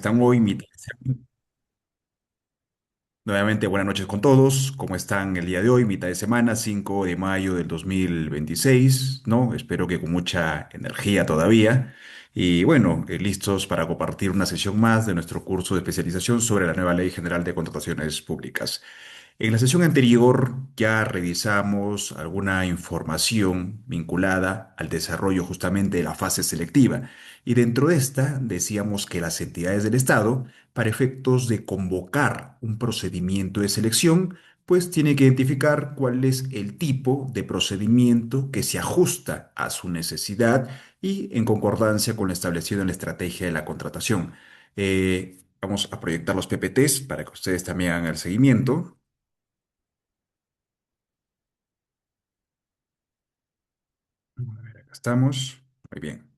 Están hoy mitad de semana. Nuevamente, buenas noches con todos. ¿Cómo están el día de hoy? Mitad de semana, 5 de mayo del 2026, ¿no? Espero que con mucha energía todavía. Y bueno, listos para compartir una sesión más de nuestro curso de especialización sobre la nueva Ley General de Contrataciones Públicas. En la sesión anterior ya revisamos alguna información vinculada al desarrollo justamente de la fase selectiva y dentro de esta decíamos que las entidades del Estado, para efectos de convocar un procedimiento de selección, pues tiene que identificar cuál es el tipo de procedimiento que se ajusta a su necesidad y en concordancia con lo establecido en la estrategia de la contratación. Vamos a proyectar los PPTs para que ustedes también hagan el seguimiento. A ver, acá estamos. Muy bien.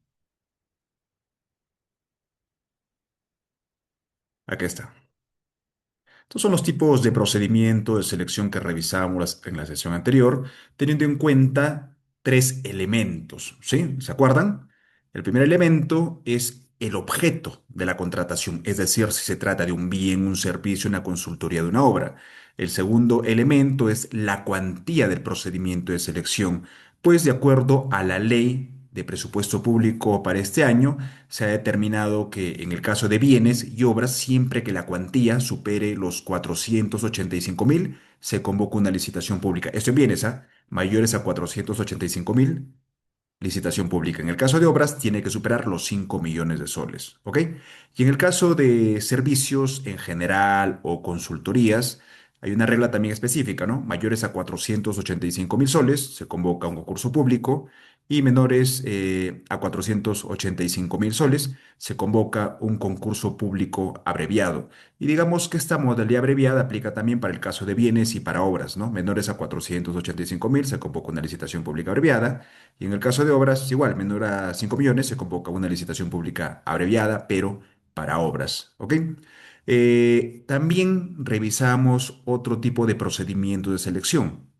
Aquí está. Estos son los tipos de procedimiento de selección que revisamos en la sesión anterior, teniendo en cuenta tres elementos, ¿sí? ¿Se acuerdan? El primer elemento es el objeto de la contratación, es decir, si se trata de un bien, un servicio, una consultoría de una obra. El segundo elemento es la cuantía del procedimiento de selección, pues de acuerdo a la ley de presupuesto público para este año, se ha determinado que en el caso de bienes y obras, siempre que la cuantía supere los 485.000, se convoca una licitación pública. Esto en bienes, ¿ah? Mayores a 485.000, licitación pública. En el caso de obras, tiene que superar los 5 millones de soles, ¿ok? Y en el caso de servicios en general o consultorías, hay una regla también específica, ¿no? Mayores a 485.000 soles, se convoca un concurso público y menores a 485.000 soles, se convoca un concurso público abreviado. Y digamos que esta modalidad abreviada aplica también para el caso de bienes y para obras, ¿no? Menores a 485.000, se convoca una licitación pública abreviada. Y en el caso de obras, igual, menor a 5 millones, se convoca una licitación pública abreviada, pero para obras, ¿ok? También revisamos otro tipo de procedimiento de selección.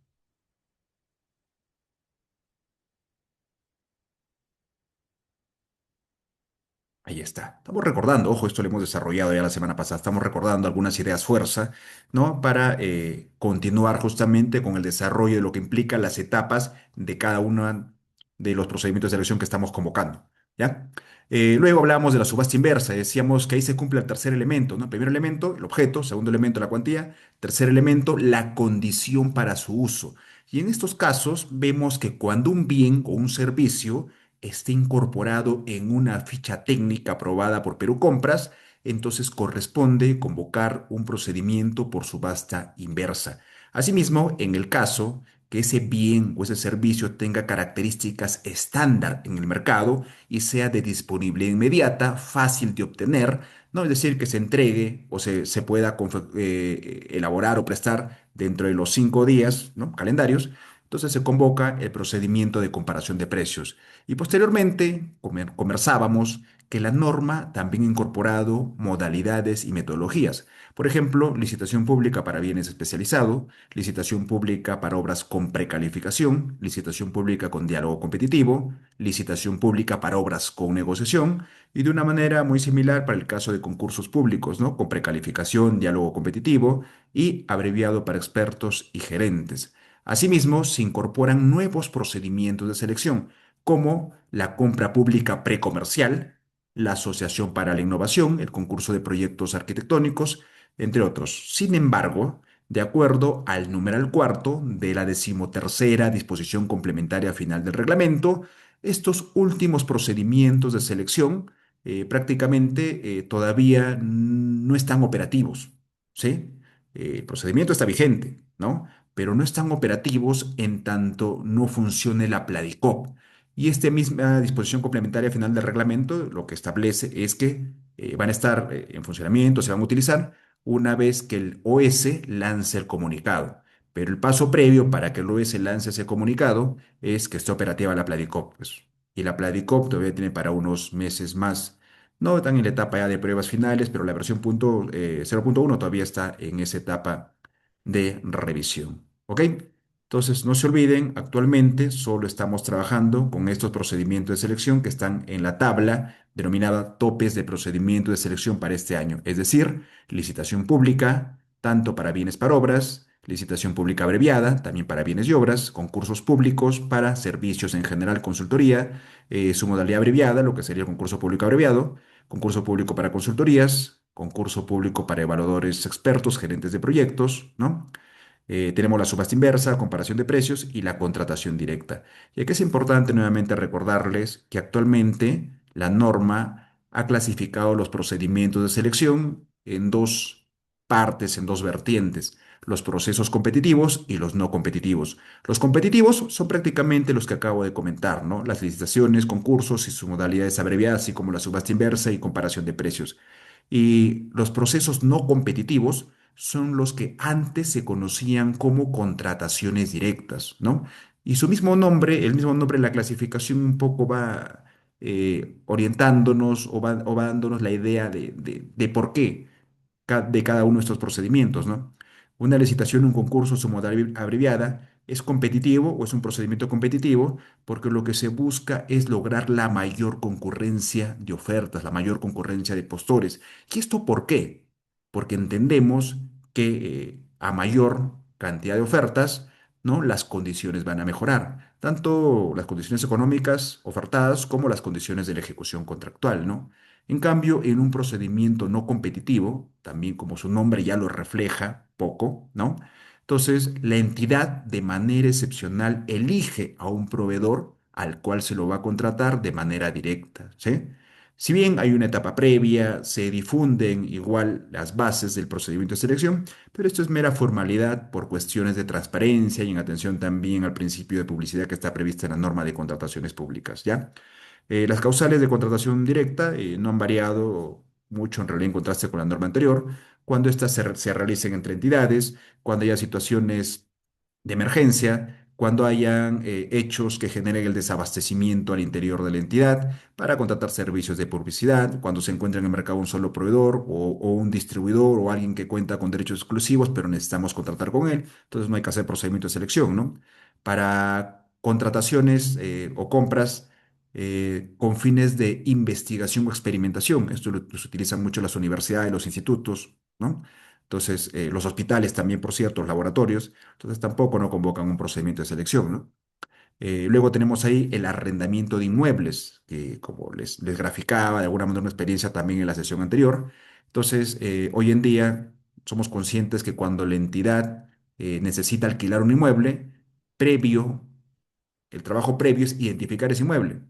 Ahí está. Estamos recordando, ojo, esto lo hemos desarrollado ya la semana pasada, estamos recordando algunas ideas fuerza, ¿no? Para continuar justamente con el desarrollo de lo que implica las etapas de cada uno de los procedimientos de selección que estamos convocando, ¿ya? Luego hablábamos de la subasta inversa, decíamos que ahí se cumple el tercer elemento, ¿no? Primer elemento, el objeto; segundo elemento, la cuantía; tercer elemento, la condición para su uso. Y en estos casos vemos que cuando un bien o un servicio esté incorporado en una ficha técnica aprobada por Perú Compras, entonces corresponde convocar un procedimiento por subasta inversa. Asimismo, en el caso que ese bien o ese servicio tenga características estándar en el mercado y sea de disponibilidad inmediata, fácil de obtener, no es decir, que se entregue o se pueda elaborar o prestar dentro de los 5 días, ¿no? Calendarios, entonces se convoca el procedimiento de comparación de precios. Y posteriormente conversábamos que la norma también ha incorporado modalidades y metodologías. Por ejemplo, licitación pública para bienes especializados, licitación pública para obras con precalificación, licitación pública con diálogo competitivo, licitación pública para obras con negociación y de una manera muy similar para el caso de concursos públicos, ¿no? Con precalificación, diálogo competitivo y abreviado para expertos y gerentes. Asimismo, se incorporan nuevos procedimientos de selección como la compra pública precomercial, la Asociación para la Innovación, el concurso de proyectos arquitectónicos, entre otros. Sin embargo, de acuerdo al numeral cuarto de la decimotercera disposición complementaria final del reglamento, estos últimos procedimientos de selección prácticamente todavía no están operativos, ¿sí? El procedimiento está vigente, ¿no? Pero no están operativos en tanto no funcione la Pladicop. Y esta misma disposición complementaria final del reglamento lo que establece es que van a estar en funcionamiento, se van a utilizar una vez que el OS lance el comunicado. Pero el paso previo para que el OS lance ese comunicado es que esté operativa la Pladicop, pues. Y la Pladicop todavía tiene para unos meses más. No están en la etapa ya de pruebas finales, pero la versión 0.1 todavía está en esa etapa de revisión. ¿Ok? Entonces, no se olviden, actualmente solo estamos trabajando con estos procedimientos de selección que están en la tabla denominada topes de procedimiento de selección para este año, es decir, licitación pública, tanto para bienes para obras, licitación pública abreviada, también para bienes y obras, concursos públicos para servicios en general, consultoría, su modalidad abreviada, lo que sería el concurso público abreviado, concurso público para consultorías, concurso público para evaluadores expertos, gerentes de proyectos, ¿no? Tenemos la subasta inversa, comparación de precios y la contratación directa. Y aquí es importante nuevamente recordarles que actualmente la norma ha clasificado los procedimientos de selección en dos partes, en dos vertientes, los procesos competitivos y los no competitivos. Los competitivos son prácticamente los que acabo de comentar, ¿no? Las licitaciones, concursos y sus modalidades abreviadas, así como la subasta inversa y comparación de precios. Y los procesos no competitivos son los que antes se conocían como contrataciones directas, ¿no? Y su mismo nombre, el mismo nombre de la clasificación un poco va orientándonos o va dándonos la idea de por qué de cada uno de estos procedimientos, ¿no? Una licitación, un concurso, su modalidad abreviada, es competitivo o es un procedimiento competitivo porque lo que se busca es lograr la mayor concurrencia de ofertas, la mayor concurrencia de postores. ¿Y esto por qué? Porque entendemos que a mayor cantidad de ofertas, ¿no? Las condiciones van a mejorar, tanto las condiciones económicas ofertadas como las condiciones de la ejecución contractual, ¿no? En cambio, en un procedimiento no competitivo, también como su nombre ya lo refleja poco, ¿no? Entonces, la entidad de manera excepcional elige a un proveedor al cual se lo va a contratar de manera directa, ¿sí? Si bien hay una etapa previa, se difunden igual las bases del procedimiento de selección, pero esto es mera formalidad por cuestiones de transparencia y en atención también al principio de publicidad que está prevista en la norma de contrataciones públicas, ¿ya? Las causales de contratación directa no han variado mucho en realidad en contraste con la norma anterior, cuando éstas se realicen entre entidades, cuando haya situaciones de emergencia, cuando hayan hechos que generen el desabastecimiento al interior de la entidad para contratar servicios de publicidad, cuando se encuentra en el mercado un solo proveedor o un distribuidor o alguien que cuenta con derechos exclusivos, pero necesitamos contratar con él, entonces no hay que hacer procedimiento de selección, ¿no? Para contrataciones o compras con fines de investigación o experimentación. Esto lo utilizan mucho las universidades, los institutos, ¿no? Entonces, los hospitales también, por cierto, los laboratorios, entonces tampoco no convocan un procedimiento de selección, ¿no? Luego tenemos ahí el arrendamiento de inmuebles, que como les graficaba de alguna manera una experiencia también en la sesión anterior. Entonces, hoy en día somos conscientes que cuando la entidad necesita alquilar un inmueble, previo el trabajo previo es identificar ese inmueble.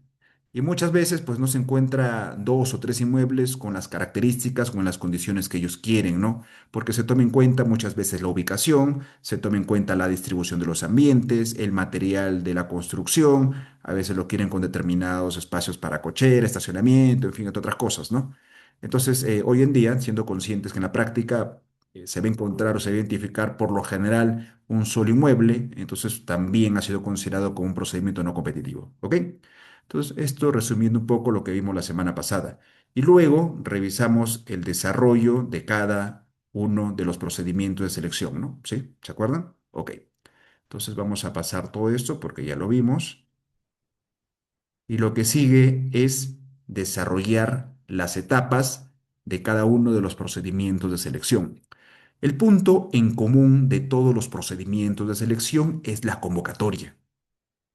Y muchas veces pues no se encuentra dos o tres inmuebles con las características, con las condiciones que ellos quieren, ¿no? Porque se toma en cuenta muchas veces la ubicación, se toma en cuenta la distribución de los ambientes, el material de la construcción, a veces lo quieren con determinados espacios para cochera, estacionamiento, en fin, entre otras cosas, ¿no? Entonces, hoy en día, siendo conscientes que en la práctica se va a encontrar o se va a identificar por lo general un solo inmueble, entonces también ha sido considerado como un procedimiento no competitivo. ¿Ok? Entonces, esto resumiendo un poco lo que vimos la semana pasada. Y luego revisamos el desarrollo de cada uno de los procedimientos de selección, ¿no? ¿Sí? ¿Se acuerdan? Ok. Entonces vamos a pasar todo esto porque ya lo vimos. Y lo que sigue es desarrollar las etapas de cada uno de los procedimientos de selección. El punto en común de todos los procedimientos de selección es la convocatoria,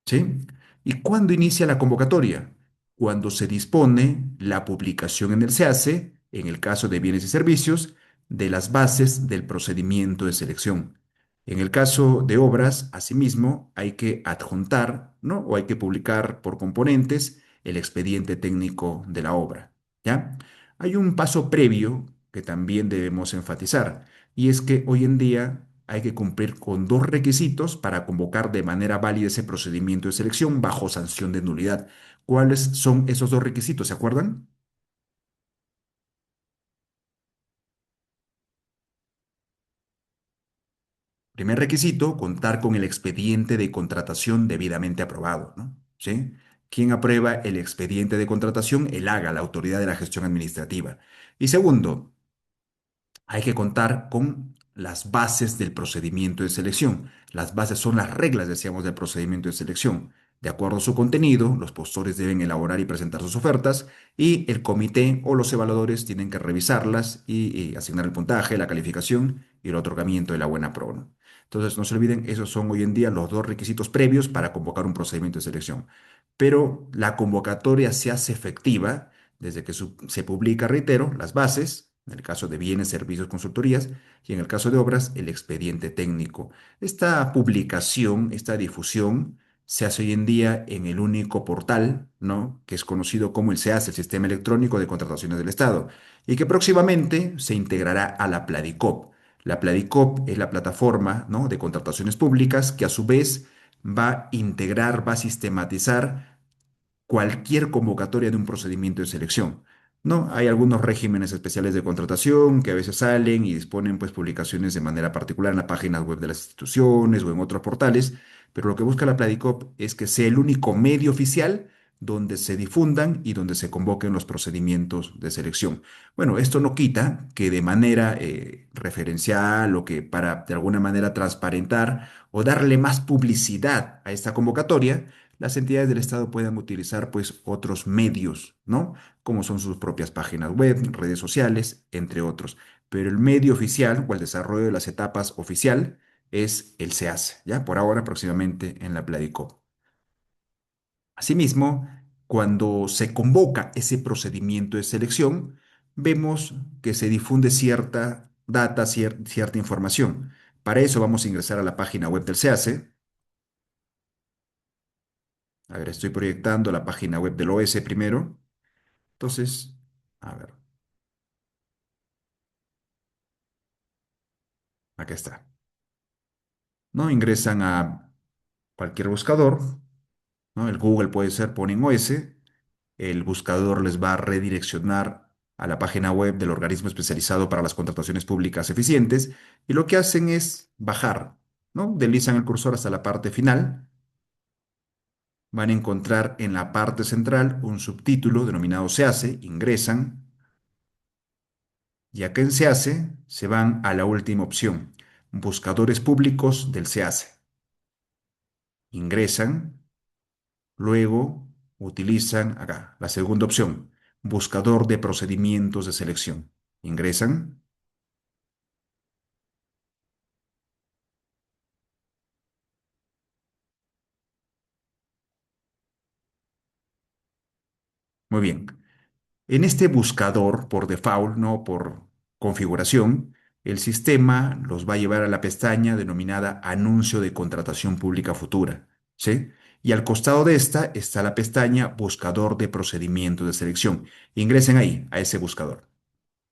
¿sí? ¿Y cuándo inicia la convocatoria? Cuando se dispone la publicación en el SEACE, en el caso de bienes y servicios, de las bases del procedimiento de selección. En el caso de obras, asimismo, hay que adjuntar, ¿no? O hay que publicar por componentes el expediente técnico de la obra, ¿ya? Hay un paso previo que también debemos enfatizar, y es que hoy en día hay que cumplir con dos requisitos para convocar de manera válida ese procedimiento de selección bajo sanción de nulidad. ¿Cuáles son esos dos requisitos? ¿Se acuerdan? Primer requisito, contar con el expediente de contratación debidamente aprobado, ¿no? ¿Sí? ¿Quién aprueba el expediente de contratación? El haga, la autoridad de la gestión administrativa. Y segundo, hay que contar con las bases del procedimiento de selección. Las bases son las reglas, decíamos, del procedimiento de selección. De acuerdo a su contenido, los postores deben elaborar y presentar sus ofertas y el comité o los evaluadores tienen que revisarlas y asignar el puntaje, la calificación y el otorgamiento de la buena pro, ¿no? Entonces, no se olviden, esos son hoy en día los dos requisitos previos para convocar un procedimiento de selección. Pero la convocatoria se hace efectiva desde que se publica, reitero, las bases, en el caso de bienes, servicios, consultorías, y en el caso de obras, el expediente técnico. Esta publicación, esta difusión, se hace hoy en día en el único portal, ¿no? Que es conocido como el SEAS, el Sistema Electrónico de Contrataciones del Estado, y que próximamente se integrará a la Pladicop. La Pladicop es la plataforma, ¿no? de contrataciones públicas que a su vez va a integrar, va a sistematizar cualquier convocatoria de un procedimiento de selección. ¿No? Hay algunos regímenes especiales de contratación que a veces salen y disponen pues publicaciones de manera particular en las páginas web de las instituciones o en otros portales, pero lo que busca la Pladicop es que sea el único medio oficial donde se difundan y donde se convoquen los procedimientos de selección. Bueno, esto no quita que de manera referencial o que para de alguna manera transparentar o darle más publicidad a esta convocatoria, las entidades del Estado puedan utilizar pues otros medios, ¿no? Como son sus propias páginas web, redes sociales, entre otros. Pero el medio oficial o el desarrollo de las etapas oficial es el SEAS, ¿ya? Por ahora, próximamente en la Pladico. Asimismo, cuando se convoca ese procedimiento de selección, vemos que se difunde cierta data, cierta información. Para eso vamos a ingresar a la página web del SEASE. A ver, estoy proyectando la página web del OS primero. Entonces, a ver, acá está. ¿No? Ingresan a cualquier buscador, ¿no? El Google puede ser, ponen OS, el buscador les va a redireccionar a la página web del organismo especializado para las contrataciones públicas eficientes y lo que hacen es bajar, ¿no? Deslizan el cursor hasta la parte final, van a encontrar en la parte central un subtítulo denominado Se hace, ingresan y acá en Se hace se van a la última opción, buscadores públicos del Se hace. Ingresan. Luego utilizan acá la segunda opción, buscador de procedimientos de selección. Ingresan. Muy bien. En este buscador, por default, no por configuración, el sistema los va a llevar a la pestaña denominada Anuncio de contratación pública futura, ¿sí? Y al costado de esta está la pestaña Buscador de procedimientos de selección. Ingresen ahí, a ese buscador.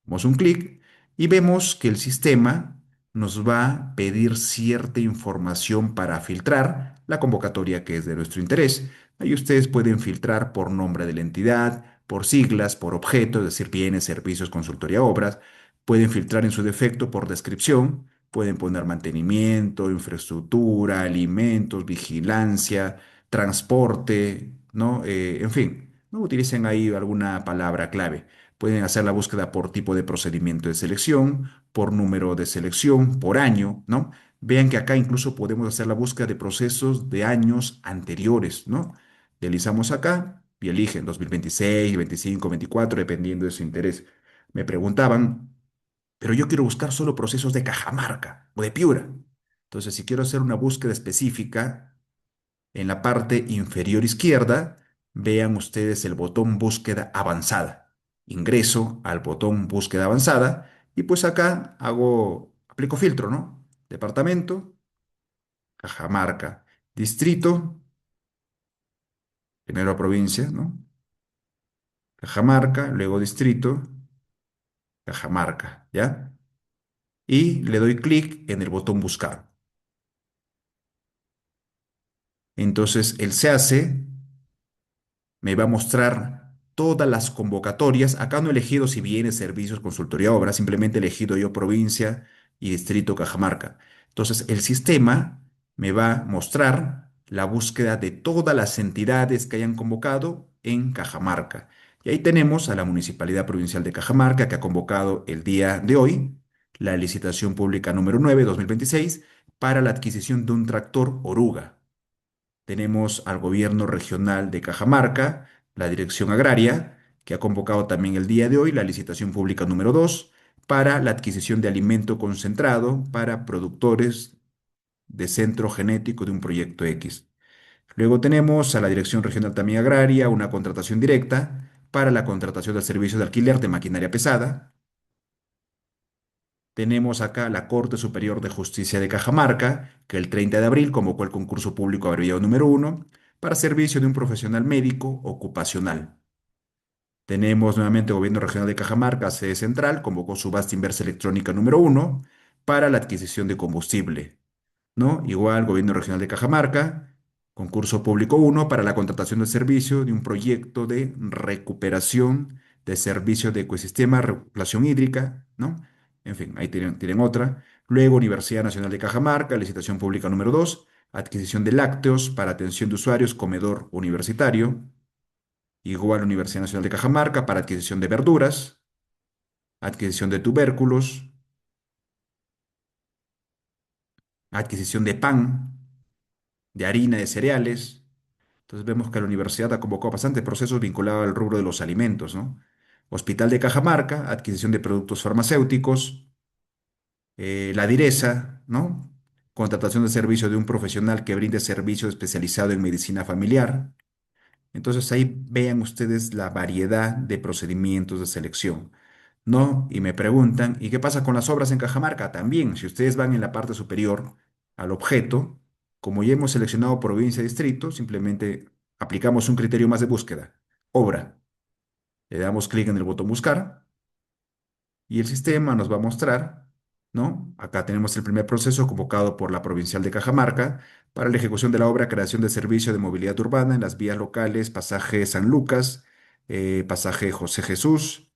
Damos un clic y vemos que el sistema nos va a pedir cierta información para filtrar la convocatoria que es de nuestro interés. Ahí ustedes pueden filtrar por nombre de la entidad, por siglas, por objeto, es decir, bienes, servicios, consultoría, obras. Pueden filtrar en su defecto por descripción. Pueden poner mantenimiento, infraestructura, alimentos, vigilancia, transporte, ¿no? En fin, ¿no? Utilicen ahí alguna palabra clave. Pueden hacer la búsqueda por tipo de procedimiento de selección, por número de selección, por año, ¿no? Vean que acá incluso podemos hacer la búsqueda de procesos de años anteriores, ¿no? Deslizamos acá y eligen 2026, 25, 24, dependiendo de su interés. Me preguntaban, pero yo quiero buscar solo procesos de Cajamarca o de Piura. Entonces, si quiero hacer una búsqueda específica, en la parte inferior izquierda, vean ustedes el botón búsqueda avanzada. Ingreso al botón búsqueda avanzada y pues acá aplico filtro, ¿no? Departamento, Cajamarca, distrito, primero provincia, ¿no? Cajamarca, luego distrito, Cajamarca, ¿ya? Y le doy clic en el botón buscar. Entonces él se hace me va a mostrar todas las convocatorias. Acá no he elegido si bienes, servicios, consultoría, obra, simplemente he elegido yo provincia y distrito Cajamarca. Entonces, el sistema me va a mostrar la búsqueda de todas las entidades que hayan convocado en Cajamarca. Y ahí tenemos a la Municipalidad Provincial de Cajamarca, que ha convocado el día de hoy la licitación pública número 9, 2026, para la adquisición de un tractor oruga. Tenemos al gobierno regional de Cajamarca, la Dirección Agraria, que ha convocado también el día de hoy la licitación pública número 2 para la adquisición de alimento concentrado para productores de centro genético de un proyecto X. Luego tenemos a la Dirección Regional también Agraria, una contratación directa para la contratación del servicio de alquiler de maquinaria pesada. Tenemos acá la Corte Superior de Justicia de Cajamarca, que el 30 de abril convocó el concurso público abreviado número 1 para servicio de un profesional médico ocupacional. Tenemos nuevamente Gobierno Regional de Cajamarca, sede central, convocó subasta inversa electrónica número 1 para la adquisición de combustible. ¿No? Igual, Gobierno Regional de Cajamarca, concurso público 1 para la contratación del servicio de un proyecto de recuperación de servicio de ecosistema, recuperación hídrica, ¿no? En fin, ahí tienen otra. Luego, Universidad Nacional de Cajamarca, licitación pública número 2 adquisición de lácteos para atención de usuarios, comedor universitario. Igual, Universidad Nacional de Cajamarca para adquisición de verduras, adquisición de tubérculos, adquisición de pan, de harina, de cereales. Entonces vemos que la universidad ha convocado bastantes procesos vinculados al rubro de los alimentos, ¿no? Hospital de Cajamarca, adquisición de productos farmacéuticos, la direza, ¿no? Contratación de servicio de un profesional que brinde servicio especializado en medicina familiar. Entonces ahí vean ustedes la variedad de procedimientos de selección, ¿no? Y me preguntan, ¿y qué pasa con las obras en Cajamarca? También, si ustedes van en la parte superior al objeto, como ya hemos seleccionado provincia y distrito, simplemente aplicamos un criterio más de búsqueda, obra. Le damos clic en el botón buscar y el sistema nos va a mostrar, ¿no? Acá tenemos el primer proceso convocado por la Provincial de Cajamarca para la ejecución de la obra creación de servicio de movilidad urbana en las vías locales, pasaje San Lucas, pasaje José Jesús,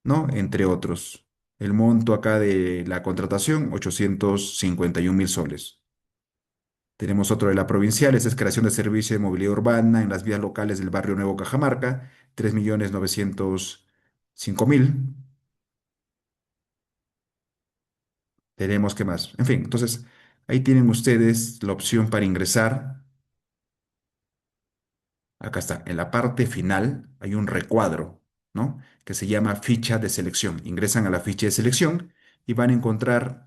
¿no? Entre otros. El monto acá de la contratación, 851.000 soles. Tenemos otro de la Provincial, esta es creación de servicio de movilidad urbana en las vías locales del barrio Nuevo Cajamarca, 3.905.000. Tenemos que más. En fin, entonces ahí tienen ustedes la opción para ingresar. Acá está, en la parte final hay un recuadro, ¿no? Que se llama ficha de selección. Ingresan a la ficha de selección y van a encontrar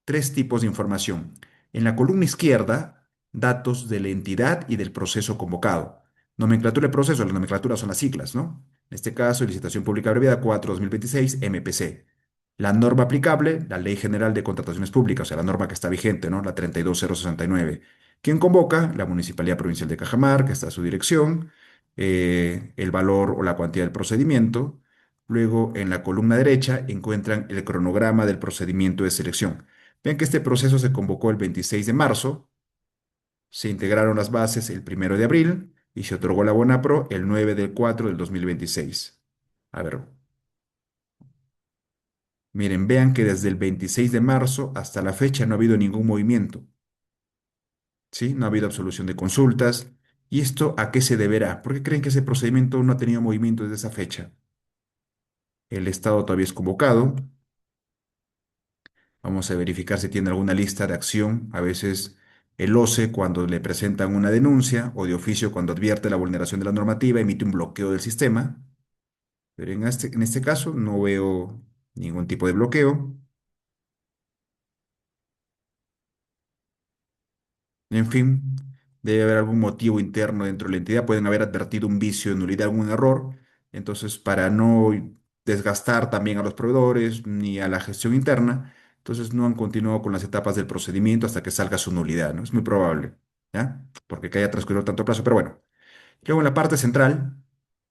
tres tipos de información. En la columna izquierda, datos de la entidad y del proceso convocado. Nomenclatura de proceso, la nomenclatura son las siglas, ¿no? En este caso, Licitación Pública Abreviada 4/2026, MPC. La norma aplicable, la Ley General de Contrataciones Públicas, o sea, la norma que está vigente, ¿no? La 32069. ¿Quién convoca? La Municipalidad Provincial de Cajamarca, está a su dirección, el valor o la cuantía del procedimiento. Luego, en la columna derecha, encuentran el cronograma del procedimiento de selección. Ven que este proceso se convocó el 26 de marzo, se integraron las bases el 1 de abril y se otorgó la Bonapro el 9/4/2026. A ver, miren, vean que desde el 26 de marzo hasta la fecha no ha habido ningún movimiento. ¿Sí? No ha habido absolución de consultas. ¿Y esto a qué se deberá? ¿Por qué creen que ese procedimiento no ha tenido movimiento desde esa fecha? El Estado todavía es convocado. Vamos a verificar si tiene alguna lista de acción. A veces el OCE, cuando le presentan una denuncia, o de oficio cuando advierte la vulneración de la normativa, emite un bloqueo del sistema. Pero en este caso no veo ningún tipo de bloqueo. En fin, debe haber algún motivo interno dentro de la entidad, pueden haber advertido un vicio de nulidad, algún error. Entonces, para no desgastar también a los proveedores ni a la gestión interna, entonces no han continuado con las etapas del procedimiento hasta que salga su nulidad, ¿no? Es muy probable, ¿ya? Porque que haya transcurrido tanto plazo, pero bueno. Luego en la parte central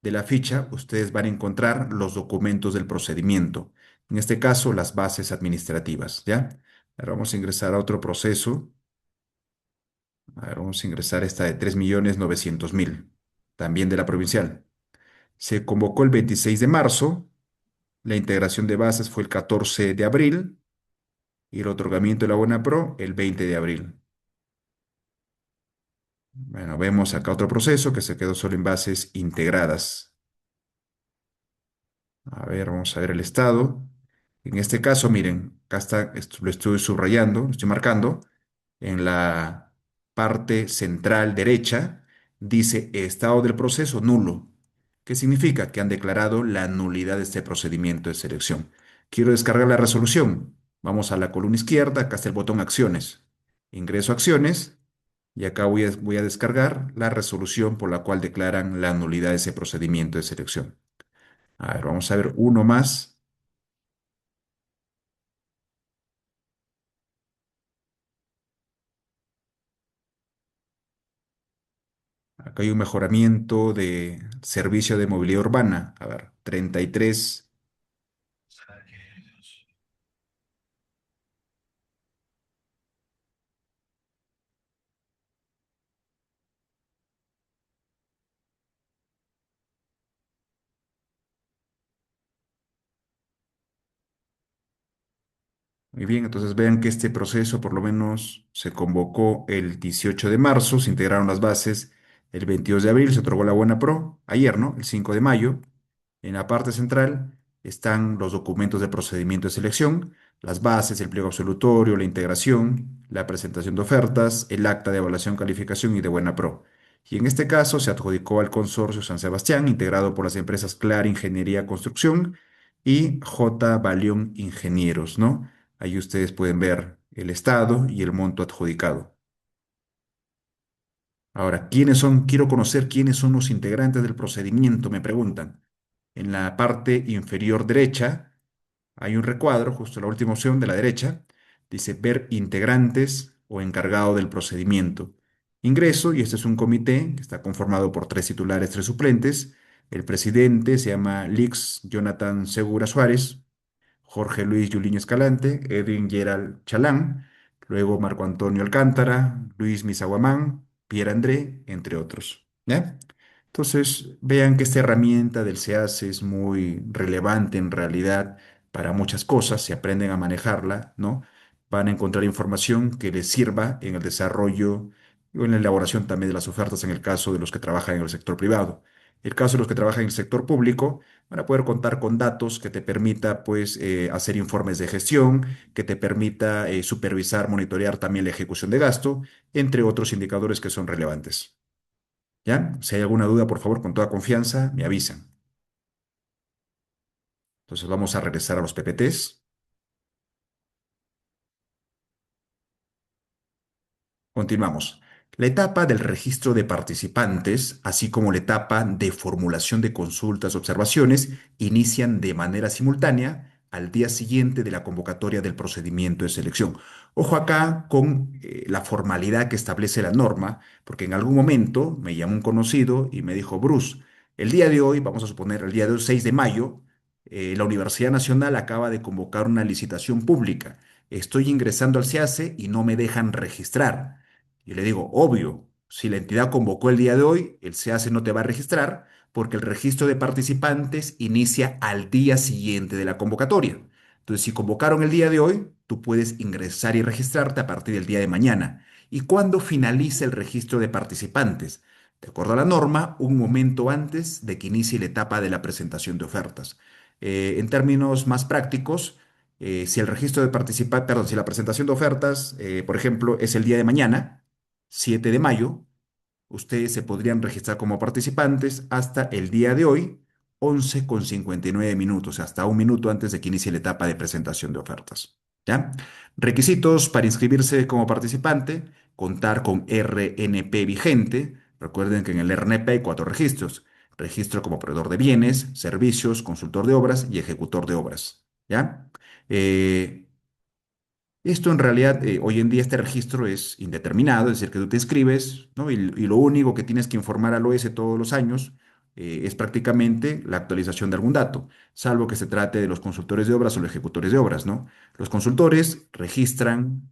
de la ficha, ustedes van a encontrar los documentos del procedimiento. En este caso, las bases administrativas, ¿ya? Ahora vamos a ingresar a otro proceso. A ver, vamos a ingresar esta de 3.900.000, también de la provincial. Se convocó el 26 de marzo, la integración de bases fue el 14 de abril y el otorgamiento de la Buena Pro el 20 de abril. Bueno, vemos acá otro proceso que se quedó solo en bases integradas. A ver, vamos a ver el estado. En este caso, miren, acá está, lo estoy subrayando, lo estoy marcando. En la parte central derecha dice estado del proceso nulo. ¿Qué significa? Que han declarado la nulidad de este procedimiento de selección. Quiero descargar la resolución. Vamos a la columna izquierda, acá está el botón acciones. Ingreso a acciones y acá voy a descargar la resolución por la cual declaran la nulidad de ese procedimiento de selección. A ver, vamos a ver uno más. Acá hay un mejoramiento de servicio de movilidad urbana. A ver, 33. Muy bien, entonces vean que este proceso por lo menos se convocó el 18 de marzo, se integraron las bases el 22 de abril, se otorgó la buena pro, ayer, ¿no? El 5 de mayo. En la parte central están los documentos de procedimiento de selección, las bases, el pliego absolutorio, la integración, la presentación de ofertas, el acta de evaluación, calificación y de buena pro. Y en este caso se adjudicó al consorcio San Sebastián, integrado por las empresas Clara Ingeniería Construcción y J. Balión Ingenieros, ¿no? Ahí ustedes pueden ver el estado y el monto adjudicado. Ahora, ¿quiénes son? Quiero conocer quiénes son los integrantes del procedimiento, me preguntan. En la parte inferior derecha hay un recuadro, justo la última opción de la derecha, dice ver integrantes o encargado del procedimiento. Ingreso, y este es un comité que está conformado por tres titulares, tres suplentes. El presidente se llama Lix Jonathan Segura Suárez. Jorge Luis Yuliño Escalante, Edwin Gerald Chalán, luego Marco Antonio Alcántara, Luis Misaguamán, Pierre André, entre otros. ¿Ya? Entonces, vean que esta herramienta del SEAS es muy relevante en realidad para muchas cosas, si aprenden a manejarla, ¿no? Van a encontrar información que les sirva en el desarrollo o en la elaboración también de las ofertas en el caso de los que trabajan en el sector privado. El caso de los que trabajan en el sector público, van a poder contar con datos que te permita, pues, hacer informes de gestión, que te permita supervisar, monitorear también la ejecución de gasto, entre otros indicadores que son relevantes. ¿Ya? Si hay alguna duda, por favor, con toda confianza, me avisan. Entonces vamos a regresar a los PPTs. Continuamos. La etapa del registro de participantes, así como la etapa de formulación de consultas, observaciones, inician de manera simultánea al día siguiente de la convocatoria del procedimiento de selección. Ojo acá con la formalidad que establece la norma, porque en algún momento me llamó un conocido y me dijo, Bruce, el día de hoy, vamos a suponer el día de hoy, 6 de mayo, la Universidad Nacional acaba de convocar una licitación pública. Estoy ingresando al SEACE y no me dejan registrar. Y le digo, obvio, si la entidad convocó el día de hoy, el SEACE no te va a registrar porque el registro de participantes inicia al día siguiente de la convocatoria. Entonces, si convocaron el día de hoy, tú puedes ingresar y registrarte a partir del día de mañana. ¿Y cuándo finaliza el registro de participantes? De acuerdo a la norma, un momento antes de que inicie la etapa de la presentación de ofertas. En términos más prácticos, si el registro de participantes, perdón, si la presentación de ofertas, por ejemplo, es el día de mañana, 7 de mayo, ustedes se podrían registrar como participantes hasta el día de hoy, 11:59 minutos, hasta un minuto antes de que inicie la etapa de presentación de ofertas. ¿Ya? Requisitos para inscribirse como participante: contar con RNP vigente. Recuerden que en el RNP hay cuatro registros: registro como proveedor de bienes, servicios, consultor de obras y ejecutor de obras. ¿Ya? Eh, Esto en realidad, hoy en día este registro es indeterminado, es decir, que tú te inscribes, ¿no? Y lo único que tienes que informar al OS todos los años es prácticamente la actualización de algún dato, salvo que se trate de los consultores de obras o los ejecutores de obras, ¿no? Los consultores registran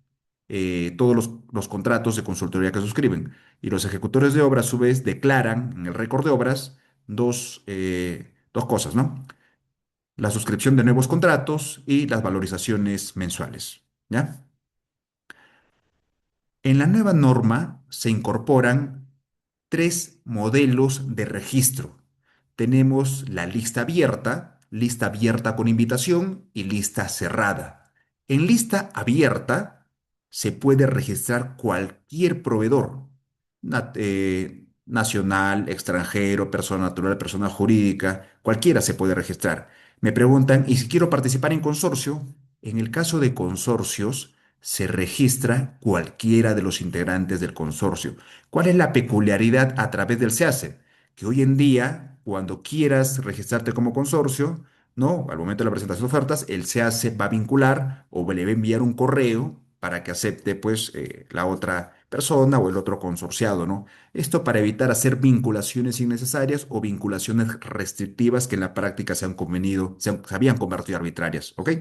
todos los contratos de consultoría que suscriben y los ejecutores de obras a su vez declaran en el récord de obras dos cosas, ¿no? La suscripción de nuevos contratos y las valorizaciones mensuales. ¿Ya? En la nueva norma se incorporan tres modelos de registro. Tenemos la lista abierta, lista abierta con invitación y lista cerrada. En lista abierta se puede registrar cualquier proveedor, nacional, extranjero, persona natural, persona jurídica, cualquiera se puede registrar. Me preguntan, ¿y si quiero participar en consorcio? En el caso de consorcios, se registra cualquiera de los integrantes del consorcio. ¿Cuál es la peculiaridad a través del SEACE? Que hoy en día, cuando quieras registrarte como consorcio, ¿no? Al momento de la presentación de ofertas, el SEACE va a vincular o le va a enviar un correo para que acepte, pues, la otra persona o el otro consorciado, ¿no? Esto para evitar hacer vinculaciones innecesarias o vinculaciones restrictivas que en la práctica se habían convertido arbitrarias, ¿ok?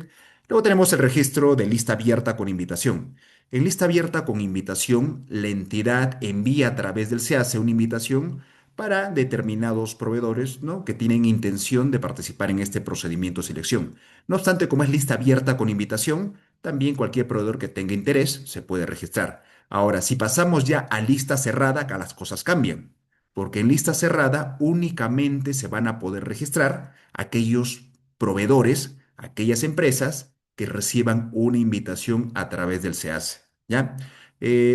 Luego tenemos el registro de lista abierta con invitación. En lista abierta con invitación, la entidad envía a través del SEACE una invitación para determinados proveedores, ¿no? que tienen intención de participar en este procedimiento de selección. No obstante, como es lista abierta con invitación, también cualquier proveedor que tenga interés se puede registrar. Ahora, si pasamos ya a lista cerrada, acá las cosas cambian, porque en lista cerrada únicamente se van a poder registrar aquellos proveedores, aquellas empresas que reciban una invitación a través del SEACE, ¿ya?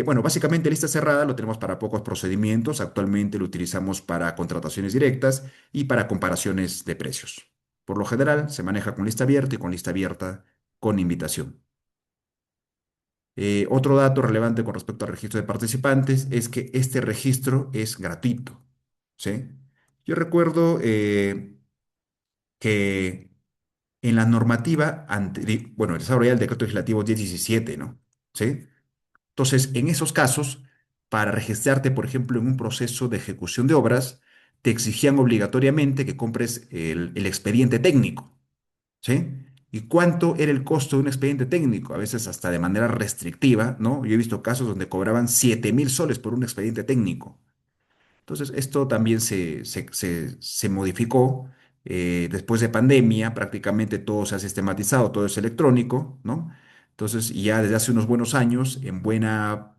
Bueno, básicamente lista cerrada lo tenemos para pocos procedimientos. Actualmente lo utilizamos para contrataciones directas y para comparaciones de precios. Por lo general, se maneja con lista abierta y con lista abierta con invitación. Otro dato relevante con respecto al registro de participantes es que este registro es gratuito, ¿sí? Yo recuerdo que en la normativa, bueno, desarrollada el decreto legislativo 1017, ¿no? ¿Sí? Entonces, en esos casos, para registrarte, por ejemplo, en un proceso de ejecución de obras, te exigían obligatoriamente que compres el expediente técnico, ¿sí? ¿Y cuánto era el costo de un expediente técnico? A veces hasta de manera restrictiva, ¿no? Yo he visto casos donde cobraban 7.000 soles por un expediente técnico. Entonces, esto también se modificó después de pandemia, prácticamente todo se ha sistematizado, todo es electrónico, ¿no? Entonces, y ya desde hace unos buenos años, en buena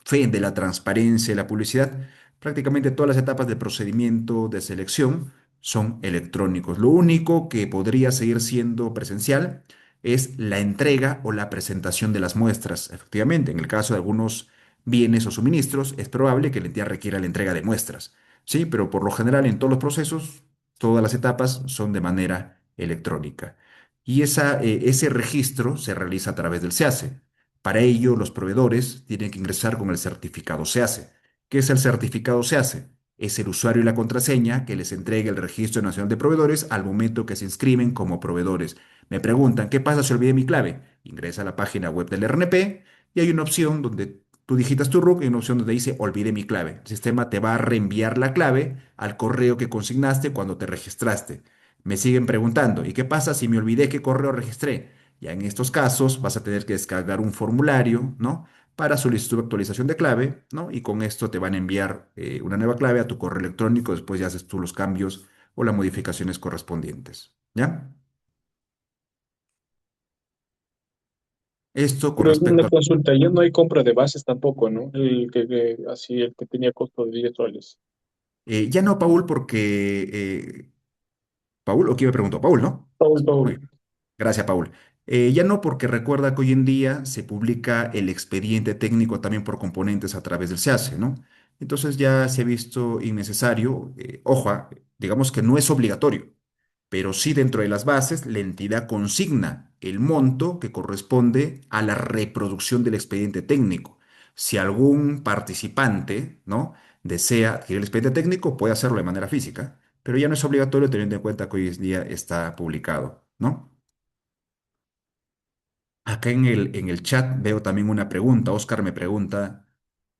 fe de la transparencia y la publicidad, prácticamente todas las etapas del procedimiento de selección son electrónicos. Lo único que podría seguir siendo presencial es la entrega o la presentación de las muestras. Efectivamente, en el caso de algunos bienes o suministros, es probable que la entidad requiera la entrega de muestras. Sí, pero por lo general en todos los procesos, todas las etapas son de manera electrónica. Y ese registro se realiza a través del SEACE. Para ello, los proveedores tienen que ingresar con el certificado SEACE. ¿Qué es el certificado SEACE? Es el usuario y la contraseña que les entrega el Registro Nacional de Proveedores al momento que se inscriben como proveedores. Me preguntan, ¿qué pasa si olvidé mi clave? Ingresa a la página web del RNP y hay una opción donde tú digitas tu RUC y una opción donde dice olvidé mi clave. El sistema te va a reenviar la clave al correo que consignaste cuando te registraste. Me siguen preguntando, ¿y qué pasa si me olvidé qué correo registré? Ya en estos casos vas a tener que descargar un formulario, ¿no? Para solicitud de actualización de clave, ¿no? Y con esto te van a enviar una nueva clave a tu correo electrónico. Después ya haces tú los cambios o las modificaciones correspondientes, ¿ya? Esto con Pero respecto una a... consulta, ya no hay compra de bases tampoco, ¿no? Así, el que tenía costo de 10 soles. ya no, Paul, porque... Paul, ¿o quién me preguntó? Paul, ¿no? Paul, Muy Paul. bien. Gracias, Paul. Ya no, porque recuerda que hoy en día se publica el expediente técnico también por componentes a través del SEACE, ¿no? Entonces ya se ha visto innecesario, ojo, digamos que no es obligatorio, pero sí dentro de las bases la entidad consigna el monto que corresponde a la reproducción del expediente técnico. Si algún participante, ¿no? desea adquirir el expediente técnico, puede hacerlo de manera física, pero ya no es obligatorio teniendo en cuenta que hoy en día está publicado, ¿no? Acá en el chat veo también una pregunta. Oscar me pregunta,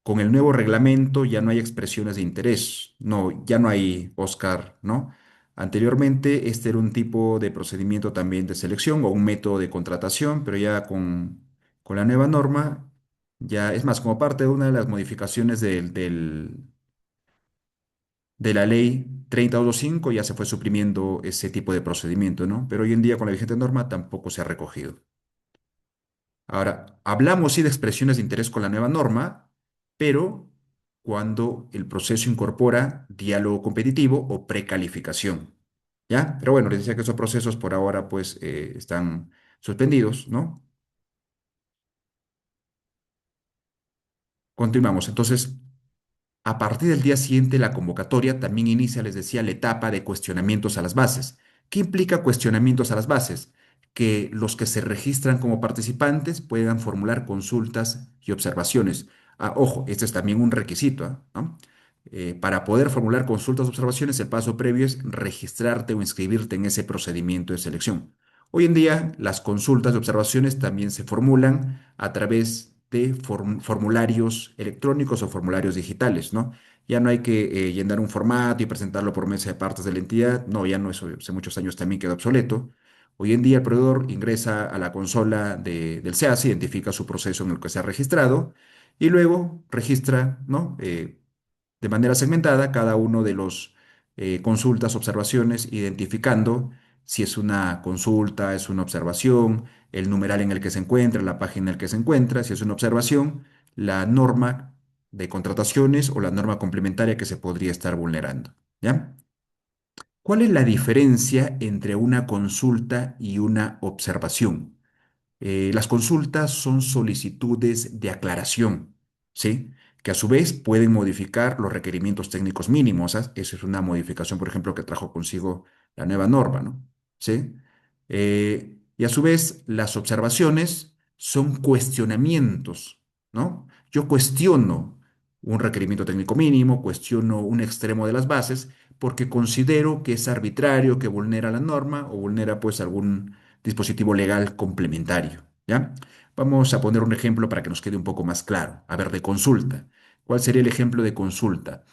con el nuevo reglamento ya no hay expresiones de interés. No, ya no hay, Oscar, ¿no? Anteriormente este era un tipo de procedimiento también de selección o un método de contratación, pero ya con la nueva norma, ya es más, como parte de una de las modificaciones de la ley 3025 ya se fue suprimiendo ese tipo de procedimiento, ¿no? Pero hoy en día con la vigente norma tampoco se ha recogido. Ahora, hablamos sí de expresiones de interés con la nueva norma, pero cuando el proceso incorpora diálogo competitivo o precalificación. ¿ya? Pero bueno, les decía que esos procesos por ahora pues están suspendidos, ¿no? Continuamos. Entonces, a partir del día siguiente, la convocatoria también inicia, les decía, la etapa de cuestionamientos a las bases. ¿Qué implica cuestionamientos a las bases? Que los que se registran como participantes puedan formular consultas y observaciones. Ah, ojo, este es también un requisito, ¿no? Para poder formular consultas o observaciones, el paso previo es registrarte o inscribirte en ese procedimiento de selección. Hoy en día, las consultas y observaciones también se formulan a través de formularios electrónicos o formularios digitales, ¿no? Ya no hay que llenar un formato y presentarlo por mesa de partes de la entidad. No, ya no, eso hace muchos años también quedó obsoleto. Hoy en día el proveedor ingresa a la consola del SEAS, identifica su proceso en el que se ha registrado y luego registra, ¿no? De manera segmentada cada uno de los consultas, observaciones, identificando si es una consulta, es una observación, el numeral en el que se encuentra, la página en la que se encuentra, si es una observación, la norma de contrataciones o la norma complementaria que se podría estar vulnerando, ¿ya? ¿Cuál es la diferencia entre una consulta y una observación? Las consultas son solicitudes de aclaración, ¿sí? Que a su vez pueden modificar los requerimientos técnicos mínimos. Eso es una modificación, por ejemplo, que trajo consigo la nueva norma, ¿no? ¿Sí? Y a su vez, las observaciones son cuestionamientos, ¿no? Yo cuestiono un requerimiento técnico mínimo, cuestiono un extremo de las bases, porque considero que es arbitrario, que vulnera la norma o vulnera pues algún dispositivo legal complementario, ¿ya? Vamos a poner un ejemplo para que nos quede un poco más claro. A ver, de consulta. ¿Cuál sería el ejemplo de consulta?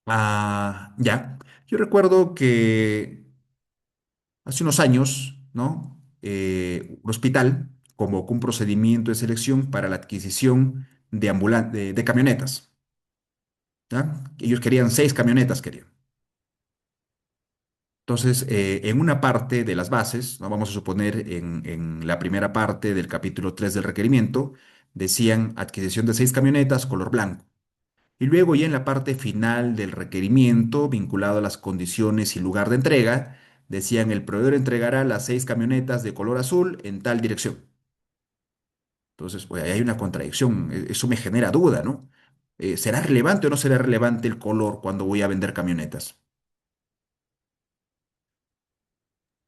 Ah, ya. Yo recuerdo que hace unos años, ¿no? Un hospital convocó un procedimiento de selección para la adquisición de camionetas, ¿ya? Ellos querían 6 camionetas, querían. Entonces, en una parte de las bases, ¿no? Vamos a suponer en la primera parte del capítulo 3 del requerimiento, decían adquisición de 6 camionetas color blanco. Y luego ya en la parte final del requerimiento, vinculado a las condiciones y lugar de entrega, decían el proveedor entregará las 6 camionetas de color azul en tal dirección. Entonces, pues ahí hay una contradicción. Eso me genera duda, ¿no? ¿Será relevante o no será relevante el color cuando voy a vender camionetas?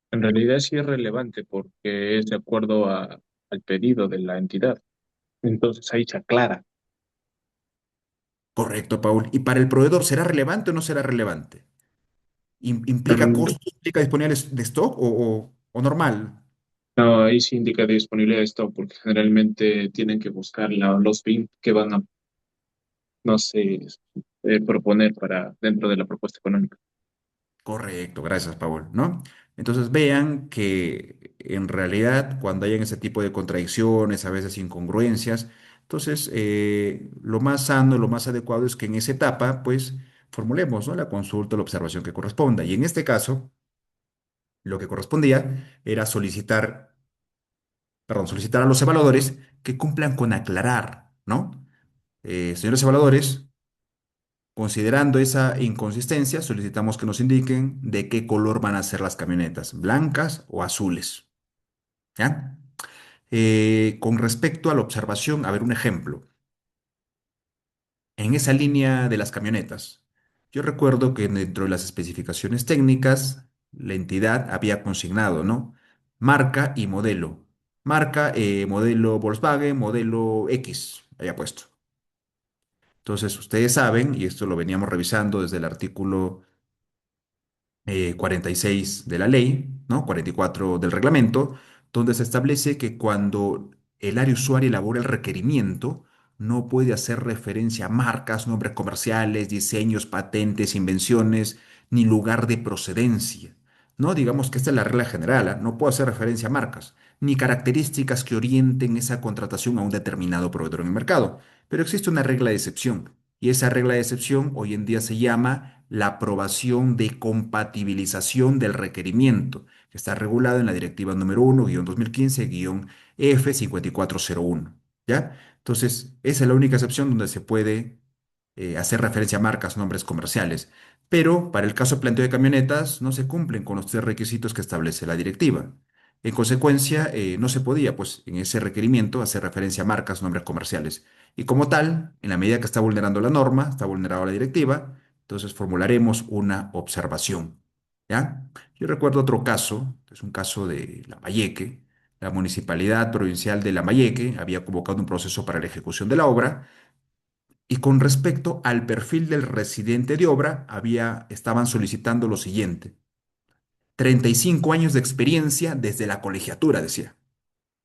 En realidad sí es relevante porque es de acuerdo al pedido de la entidad. Entonces ahí se aclara. Correcto, Paul. ¿Y para el proveedor será relevante o no será relevante? ¿Implica Mm, costos, implica disponibles de stock o normal? No, ahí sí indica disponibilidad de stock porque generalmente tienen que buscar los BIM que van a, no sé, proponer para dentro de la propuesta económica. Correcto, gracias, Paul, ¿no? Entonces vean que en realidad cuando hayan ese tipo de contradicciones, a veces incongruencias, entonces lo más sano, lo más adecuado es que en esa etapa, pues, formulemos, ¿no? La consulta, la observación que corresponda. Y en este caso, lo que correspondía era solicitar a los evaluadores que cumplan con aclarar, ¿no? Señores evaluadores, considerando esa inconsistencia, solicitamos que nos indiquen de qué color van a ser las camionetas, blancas o azules, ¿ya? Con respecto a la observación, a ver un ejemplo. En esa línea de las camionetas, yo recuerdo que dentro de las especificaciones técnicas, la entidad había consignado, ¿no? Marca y modelo. Marca, modelo Volkswagen, modelo X, había puesto. Entonces, ustedes saben, y esto lo veníamos revisando desde el artículo 46 de la ley, ¿no? 44 del reglamento, donde se establece que cuando el área usuaria elabora el requerimiento, no puede hacer referencia a marcas, nombres comerciales, diseños, patentes, invenciones, ni lugar de procedencia. ¿No? Digamos que esta es la regla general, ¿ah? No puedo hacer referencia a marcas, ni características que orienten esa contratación a un determinado proveedor en el mercado. Pero existe una regla de excepción, y esa regla de excepción hoy en día se llama la aprobación de compatibilización del requerimiento, que está regulado en la Directiva número 1-2015-F5401. ¿Ya? Entonces, esa es la única excepción donde se puede hacer referencia a marcas, nombres comerciales. Pero para el caso de planteo de camionetas no se cumplen con los tres requisitos que establece la directiva. En consecuencia, no se podía, pues, en ese requerimiento hacer referencia a marcas, nombres comerciales. Y como tal, en la medida que está vulnerando la norma, está vulnerada la directiva, entonces formularemos una observación. ¿Ya? Yo recuerdo otro caso, es un caso de Lambayeque. La Municipalidad Provincial de Lambayeque había convocado un proceso para la ejecución de la obra y con respecto al perfil del residente de obra, estaban solicitando lo siguiente: 35 años de experiencia desde la colegiatura, decía.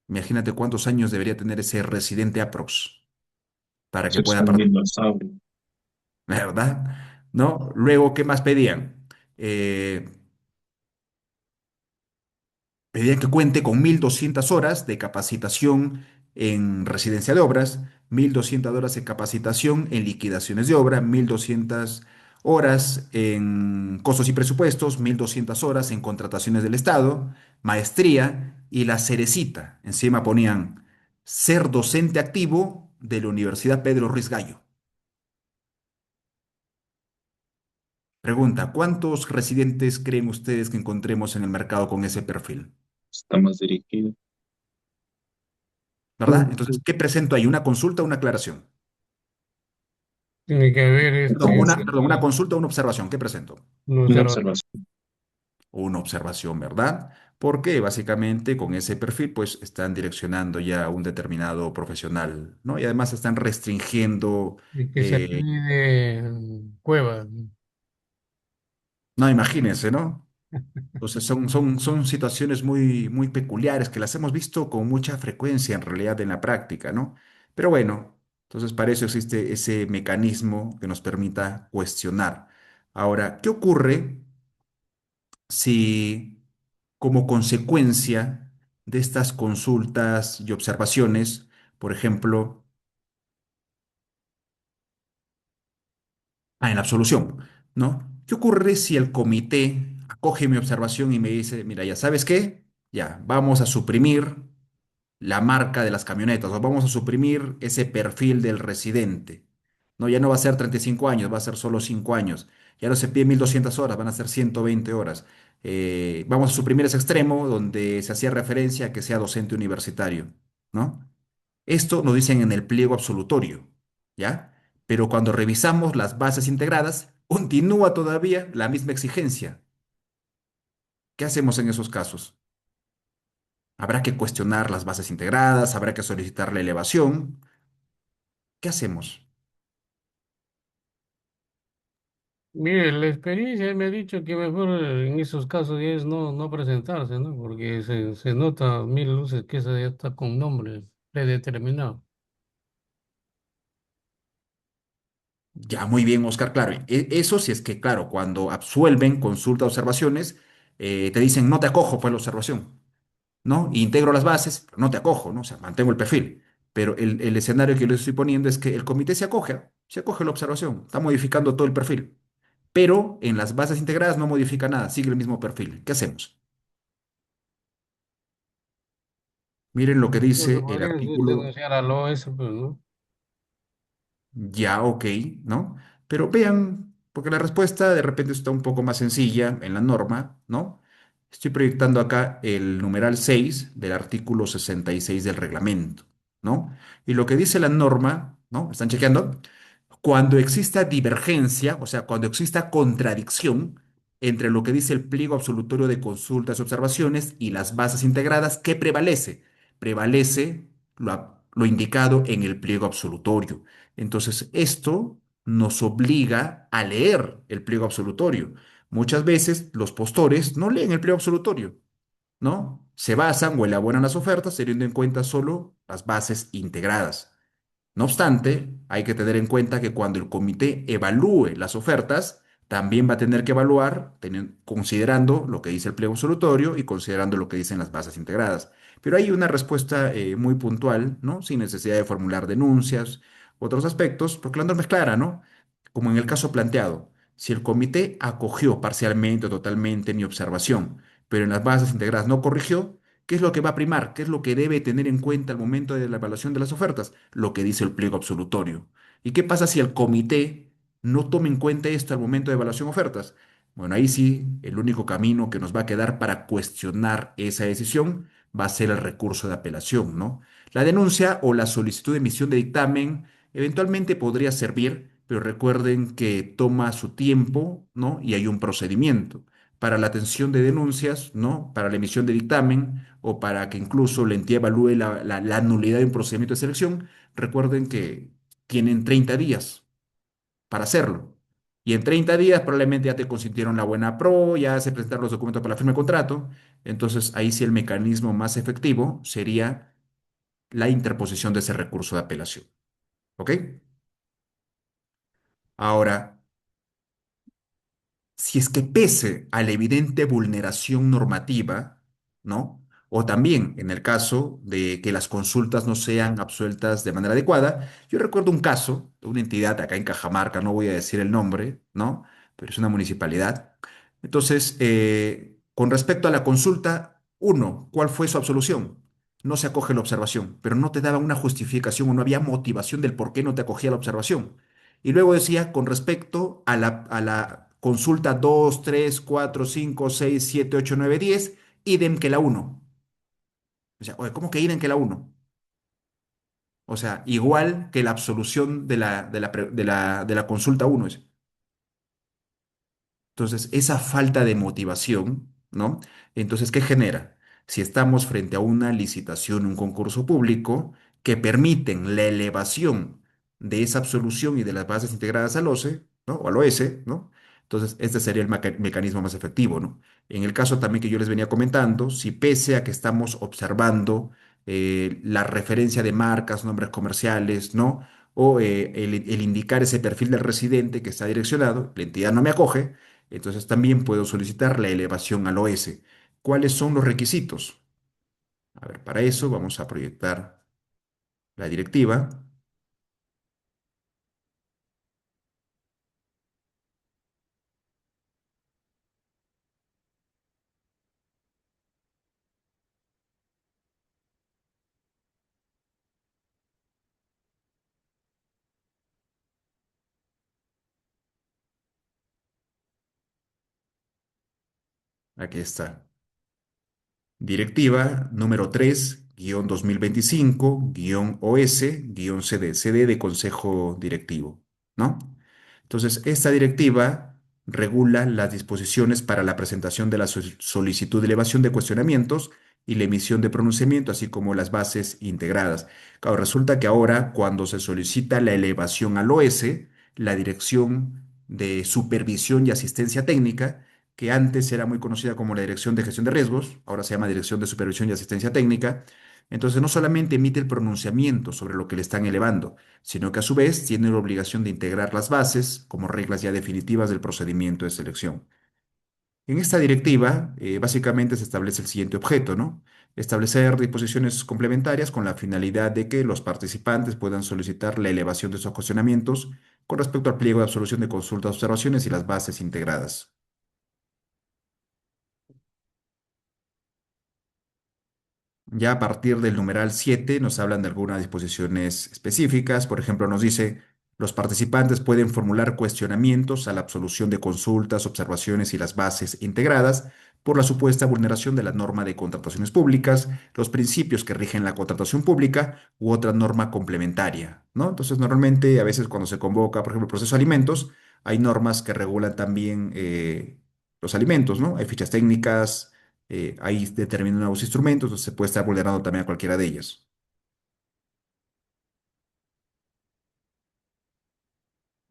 Imagínate cuántos años debería tener ese residente aprox para que Eso es pueda un participar, dinosaurio. ¿verdad? ¿No? Luego, ¿qué más pedían? Eh, Pedían que cuente con 1.200 horas de capacitación en residencia de obras, 1.200 horas de capacitación en liquidaciones de obra, 1.200 horas en costos y presupuestos, 1.200 horas en contrataciones del Estado, maestría y la cerecita. Encima ponían ser docente activo de la Universidad Pedro Ruiz Gallo. Pregunta, ¿cuántos residentes creen ustedes que encontremos en el mercado con ese perfil? Está más dirigido. ¿Verdad? Mm, Entonces, ¿qué presento ahí? ¿Una consulta o una aclaración? Tiene que haber Perdón, una consulta o una observación. ¿Qué presento? un Una observador. observación. Una observación, ¿verdad? Porque básicamente con ese perfil pues están direccionando ya a un determinado profesional, ¿no? Y además están restringiendo, Y que se eh, pide cueva. no, imagínense, ¿no? Entonces son situaciones muy peculiares que las hemos visto con mucha frecuencia en realidad en la práctica, ¿no? Pero bueno, entonces para eso existe ese mecanismo que nos permita cuestionar. Ahora, ¿qué ocurre si como consecuencia de estas consultas y observaciones, por ejemplo, en la absolución, ¿no? ¿Qué ocurre si el comité acoge mi observación y me dice, mira, ya sabes qué, ya, vamos a suprimir la marca de las camionetas o vamos a suprimir ese perfil del residente? No, ya no va a ser 35 años, va a ser solo 5 años. Ya no se pide 1.200 horas, van a ser 120 horas. Vamos a suprimir ese extremo donde se hacía referencia a que sea docente universitario, ¿no? Esto nos dicen en el pliego absolutorio, ¿ya? Pero cuando revisamos las bases integradas, continúa todavía la misma exigencia. ¿Qué hacemos en esos casos? Habrá que cuestionar las bases integradas, habrá que solicitar la elevación. ¿Qué hacemos? Mire, la experiencia me ha dicho que mejor en esos casos ya es no presentarse, ¿no? Porque se nota a mil luces que esa ya está con nombre predeterminado. Ya, muy bien, Oscar, claro. Eso sí es que, claro, cuando absuelven consulta observaciones, te dicen, no te acojo, pues la observación, ¿no? Integro las bases, pero no te acojo, ¿no? O sea, mantengo el perfil. Pero el escenario que les estoy poniendo es que el comité se acoge la observación, está modificando todo el perfil. Pero en las bases integradas no modifica nada, sigue el mismo perfil. ¿Qué hacemos? Miren lo que Lo que dice el podría es artículo. denunciar al OS, pues, ¿no? Ya, ok, ¿no? Pero vean, porque la respuesta de repente está un poco más sencilla en la norma, ¿no? Estoy proyectando acá el numeral 6 del artículo 66 del reglamento, ¿no? Y lo que dice la norma, ¿no? ¿Están chequeando? Cuando exista divergencia, o sea, cuando exista contradicción entre lo que dice el pliego absolutorio de consultas y observaciones y las bases integradas, ¿qué prevalece? Prevalece lo indicado en el pliego absolutorio. Entonces, esto nos obliga a leer el pliego absolutorio. Muchas veces los postores no leen el pliego absolutorio, ¿no? Se basan o elaboran las ofertas teniendo en cuenta solo las bases integradas. No obstante, hay que tener en cuenta que cuando el comité evalúe las ofertas, también va a tener que evaluar considerando lo que dice el pliego absolutorio y considerando lo que dicen las bases integradas. Pero hay una respuesta muy puntual, ¿no? Sin necesidad de formular denuncias, otros aspectos, porque la norma es clara, ¿no? Como en el caso planteado, si el comité acogió parcialmente o totalmente mi observación, pero en las bases integradas no corrigió, ¿qué es lo que va a primar? ¿Qué es lo que debe tener en cuenta al momento de la evaluación de las ofertas? Lo que dice el pliego absolutorio. ¿Y qué pasa si el comité no toma en cuenta esto al momento de evaluación de ofertas? Bueno, ahí sí, el único camino que nos va a quedar para cuestionar esa decisión va a ser el recurso de apelación, ¿no? La denuncia o la solicitud de emisión de dictamen eventualmente podría servir, pero recuerden que toma su tiempo, ¿no? Y hay un procedimiento para la atención de denuncias, ¿no? Para la emisión de dictamen o para que incluso la entidad evalúe la nulidad de un procedimiento de selección. Recuerden que tienen 30 días para hacerlo. Y en 30 días probablemente ya te consintieron la buena pro, ya se presentaron los documentos para la firma de contrato. Entonces ahí sí el mecanismo más efectivo sería la interposición de ese recurso de apelación. ¿Ok? Ahora, si es que pese a la evidente vulneración normativa, ¿no? O también en el caso de que las consultas no sean absueltas de manera adecuada, yo recuerdo un caso de una entidad acá en Cajamarca, no voy a decir el nombre, ¿no? Pero es una municipalidad. Entonces, con respecto a la consulta, uno, ¿cuál fue su absolución? No se acoge la observación, pero no te daba una justificación o no había motivación del por qué no te acogía la observación. Y luego decía, con respecto a la consulta 2 3 4 5 6 7 8 9 10 idem que la uno. O sea, oye, ¿cómo que idem que la uno? O sea, igual que la absolución de la consulta uno. Entonces, esa falta de motivación, ¿no? Entonces, ¿qué genera? Si estamos frente a una licitación, un concurso público que permiten la elevación de esa absolución y de las bases integradas al OCE, ¿no? O al OS, ¿no? Entonces, este sería el mecanismo más efectivo, ¿no? En el caso también que yo les venía comentando, si pese a que estamos observando la referencia de marcas, nombres comerciales, ¿no? O el indicar ese perfil del residente que está direccionado, la entidad no me acoge, entonces también puedo solicitar la elevación al OS. ¿Cuáles son los requisitos? A ver, para eso vamos a proyectar la directiva. Aquí está. Directiva número 3-2025-OS-CD, CD de Consejo Directivo, ¿no? Entonces, esta directiva regula las disposiciones para la presentación de la solicitud de elevación de cuestionamientos y la emisión de pronunciamiento, así como las bases integradas. Claro, resulta que ahora, cuando se solicita la elevación al OS, la Dirección de Supervisión y Asistencia Técnica, que antes era muy conocida como la Dirección de Gestión de Riesgos, ahora se llama Dirección de Supervisión y Asistencia Técnica. Entonces no solamente emite el pronunciamiento sobre lo que le están elevando, sino que a su vez tiene la obligación de integrar las bases como reglas ya definitivas del procedimiento de selección. En esta directiva, básicamente se establece el siguiente objeto, ¿no? Establecer disposiciones complementarias con la finalidad de que los participantes puedan solicitar la elevación de sus cuestionamientos con respecto al pliego de absolución de consultas, observaciones y las bases integradas. Ya a partir del numeral 7 nos hablan de algunas disposiciones específicas. Por ejemplo, nos dice, los participantes pueden formular cuestionamientos a la absolución de consultas, observaciones y las bases integradas por la supuesta vulneración de la norma de contrataciones públicas, los principios que rigen la contratación pública u otra norma complementaria, ¿no? Entonces, normalmente, a veces cuando se convoca, por ejemplo, el proceso de alimentos, hay normas que regulan también los alimentos, ¿no? Hay fichas técnicas, ahí determinan nuevos instrumentos, entonces se puede estar vulnerando también a cualquiera de ellas.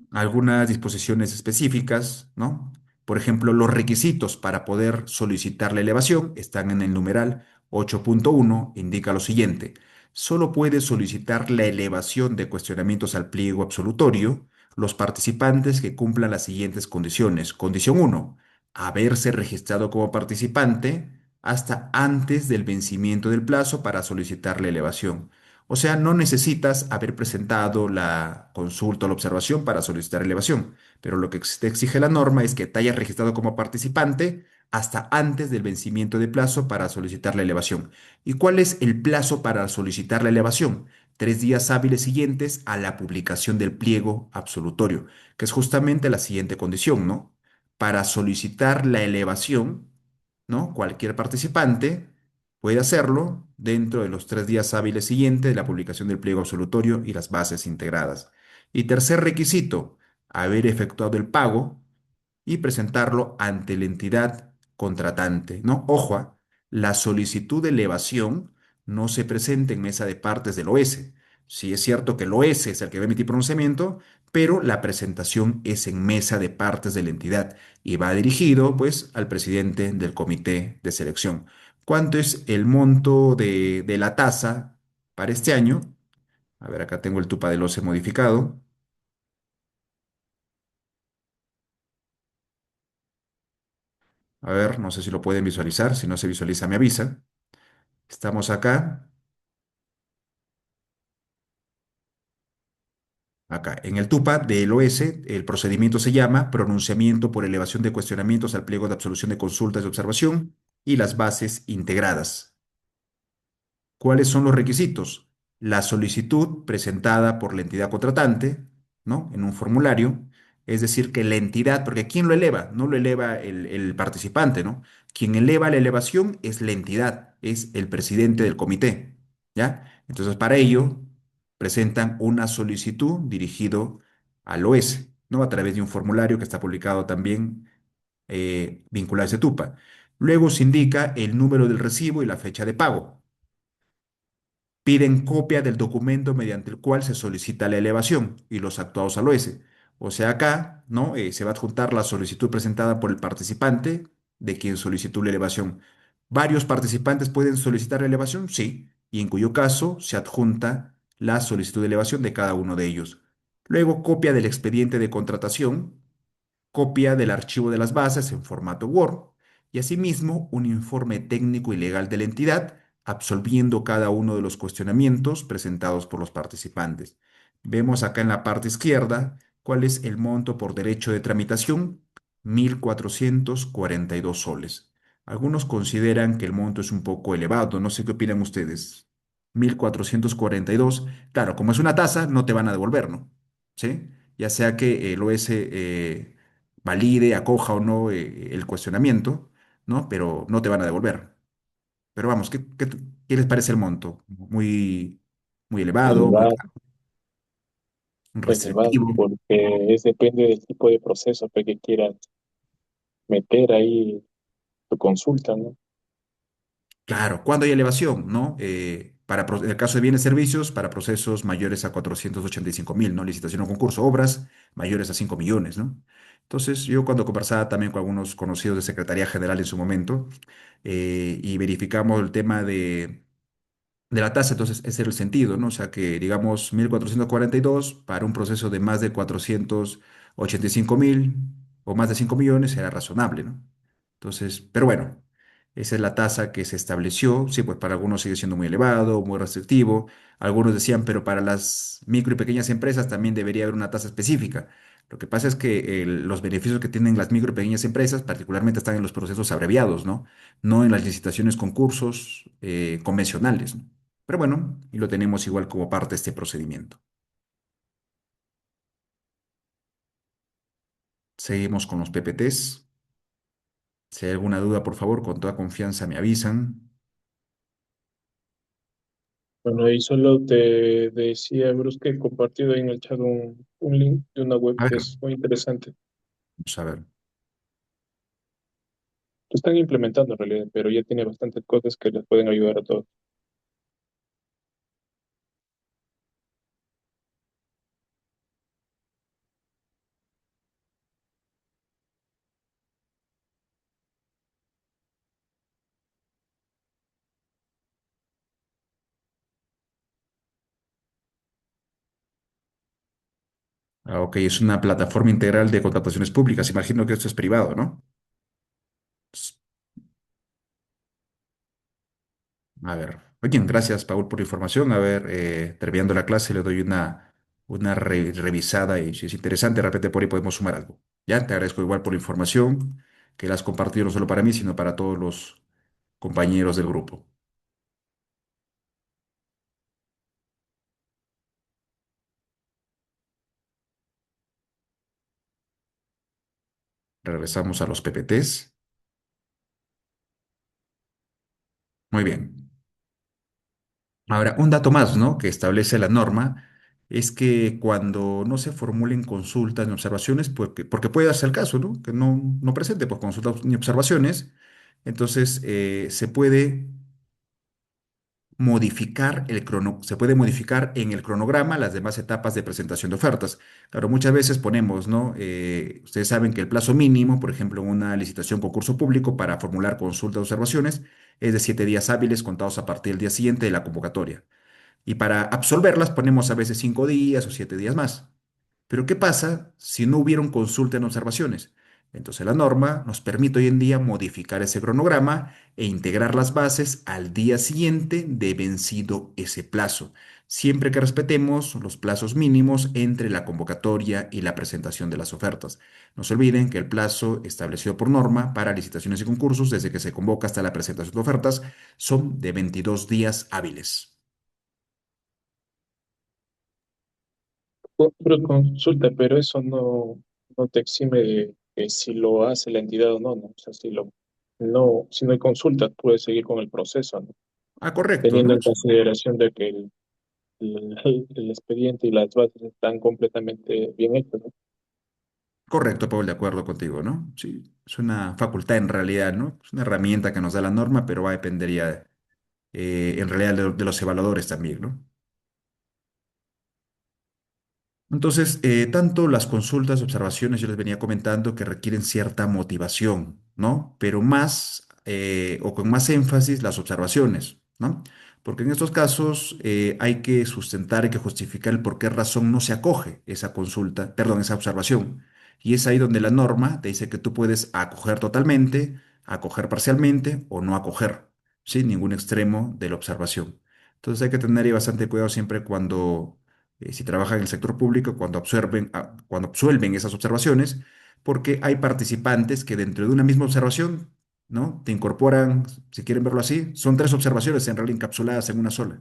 Algunas disposiciones específicas, ¿no? Por ejemplo, los requisitos para poder solicitar la elevación están en el numeral 8.1, indica lo siguiente. Solo puede solicitar la elevación de cuestionamientos al pliego absolutorio los participantes que cumplan las siguientes condiciones. Condición uno, haberse registrado como participante hasta antes del vencimiento del plazo para solicitar la elevación. O sea, no necesitas haber presentado la consulta o la observación para solicitar elevación, pero lo que te exige la norma es que te hayas registrado como participante hasta antes del vencimiento de plazo para solicitar la elevación. ¿Y cuál es el plazo para solicitar la elevación? 3 días hábiles siguientes a la publicación del pliego absolutorio, que es justamente la siguiente condición, ¿no? Para solicitar la elevación, ¿no? Cualquier participante puede hacerlo dentro de los 3 días hábiles siguientes de la publicación del pliego absolutorio y las bases integradas. Y tercer requisito, haber efectuado el pago y presentarlo ante la entidad contratante, ¿no? Ojo, la solicitud de elevación no se presenta en mesa de partes del OS. Sí es cierto que el OS es el que va a emitir pronunciamiento, pero la presentación es en mesa de partes de la entidad y va dirigido, pues, al presidente del comité de selección. ¿Cuánto es el monto de la tasa para este año? A ver, acá tengo el TUPA del OCE modificado. A ver, no sé si lo pueden visualizar. Si no se visualiza, me avisa. Estamos acá. Acá, en el TUPA del OS, el procedimiento se llama pronunciamiento por elevación de cuestionamientos al pliego de absolución de consultas de observación y las bases integradas. ¿Cuáles son los requisitos? La solicitud presentada por la entidad contratante, ¿no? En un formulario, es decir, que la entidad, porque ¿quién lo eleva? No lo eleva el participante, ¿no? Quien eleva la elevación es la entidad, es el presidente del comité, ¿ya? Entonces, para ello, presentan una solicitud dirigido al OS, ¿no? A través de un formulario que está publicado también vinculado a ese TUPA. Luego se indica el número del recibo y la fecha de pago. Piden copia del documento mediante el cual se solicita la elevación y los actuados al OS. O sea, acá, ¿no? Se va a adjuntar la solicitud presentada por el participante de quien solicitó la elevación. ¿Varios participantes pueden solicitar la elevación? Sí, y en cuyo caso se adjunta la solicitud de elevación de cada uno de ellos. Luego, copia del expediente de contratación, copia del archivo de las bases en formato Word y asimismo un informe técnico y legal de la entidad, absolviendo cada uno de los cuestionamientos presentados por los participantes. Vemos acá en la parte izquierda cuál es el monto por derecho de tramitación, 1.442 soles. Algunos consideran que el monto es un poco elevado, no sé qué opinan ustedes. 1.442, claro, como es una tasa, no te van a devolver, ¿no? ¿Sí? Ya sea que el OS valide, acoja o no el cuestionamiento, ¿no? Pero no te van a devolver. Pero vamos, ¿qué les parece el monto? Muy elevado, muy Elevado, elevado, restrictivo. porque depende del tipo de proceso que quieras meter ahí tu consulta, ¿no? Claro, cuando hay elevación, ¿no? En el caso de bienes y servicios, para procesos mayores a 485.000, ¿no? Licitación o concurso, obras mayores a 5 millones, ¿no? Entonces, yo cuando conversaba también con algunos conocidos de Secretaría General en su momento, y verificamos el tema de la tasa, entonces ese era el sentido, ¿no? O sea que, digamos, 1.442 para un proceso de más de 485.000 o más de 5 millones era razonable, ¿no? Entonces, pero bueno, esa es la tasa que se estableció. Sí, pues para algunos sigue siendo muy elevado, muy restrictivo. Algunos decían, pero para las micro y pequeñas empresas también debería haber una tasa específica. Lo que pasa es que los beneficios que tienen las micro y pequeñas empresas particularmente están en los procesos abreviados, ¿no? No en las licitaciones, concursos convencionales, ¿no? Pero bueno, y lo tenemos igual como parte de este procedimiento. Seguimos con los PPTs. Si hay alguna duda, por favor, con toda confianza me avisan. Bueno, y solo te decía, Bruce, que he compartido ahí en el chat un link de una web A que ver, es muy interesante. vamos a ver. Lo están implementando en realidad, pero ya tiene bastantes cosas que les pueden ayudar a todos. Ah, ok, es una plataforma integral de contrataciones públicas. Imagino que esto es privado, ¿no? S- A ver. Oye, gracias, Paul, por la información. A ver, terminando la clase, le doy una revisada y si es interesante, de repente por ahí podemos sumar algo. Ya, te agradezco igual por la información que la has compartido no solo para mí, sino para todos los compañeros del grupo. Regresamos a los PPTs. Muy bien. Ahora, un dato más, ¿no? Que establece la norma es que cuando no se formulen consultas ni observaciones, porque puede darse el caso, ¿no? Que no presente pues, consultas ni observaciones, entonces se puede se puede modificar en el cronograma las demás etapas de presentación de ofertas. Claro, muchas veces ponemos, ¿no? Ustedes saben que el plazo mínimo, por ejemplo, en una licitación concurso público para formular consultas o observaciones es de 7 días hábiles contados a partir del día siguiente de la convocatoria. Y para absolverlas ponemos a veces 5 días o 7 días más. Pero ¿qué pasa si no hubieron consulta en observaciones? Entonces la norma nos permite hoy en día modificar ese cronograma e integrar las bases al día siguiente de vencido ese plazo, siempre que respetemos los plazos mínimos entre la convocatoria y la presentación de las ofertas. No se olviden que el plazo establecido por norma para licitaciones y concursos, desde que se convoca hasta la presentación de ofertas, son de 22 días hábiles. Pero consulta, pero eso no te exime de que si lo hace la entidad o no, ¿no? O sea, si no hay consulta, puedes seguir con el proceso, ¿no? Ah, correcto, Teniendo ¿no? en consideración de que el expediente y las bases están completamente bien hechos, ¿no? Correcto, Paul, de acuerdo contigo, ¿no? Sí, es una facultad en realidad, ¿no? Es una herramienta que nos da la norma, pero va a depender ya en realidad de los evaluadores también, ¿no? Entonces, tanto las consultas, observaciones, yo les venía comentando que requieren cierta motivación, ¿no? Pero más o con más énfasis las observaciones, ¿no? Porque en estos casos hay que sustentar, hay que justificar el por qué razón no se acoge esa consulta, perdón, esa observación. Y es ahí donde la norma te dice que tú puedes acoger totalmente, acoger parcialmente o no acoger, sin ningún extremo de la observación. Entonces hay que tener ahí bastante cuidado siempre cuando si trabajan en el sector público, cuando absuelven esas observaciones, porque hay participantes que dentro de una misma observación, ¿no? Te incorporan, si quieren verlo así, son tres observaciones en realidad encapsuladas en una sola.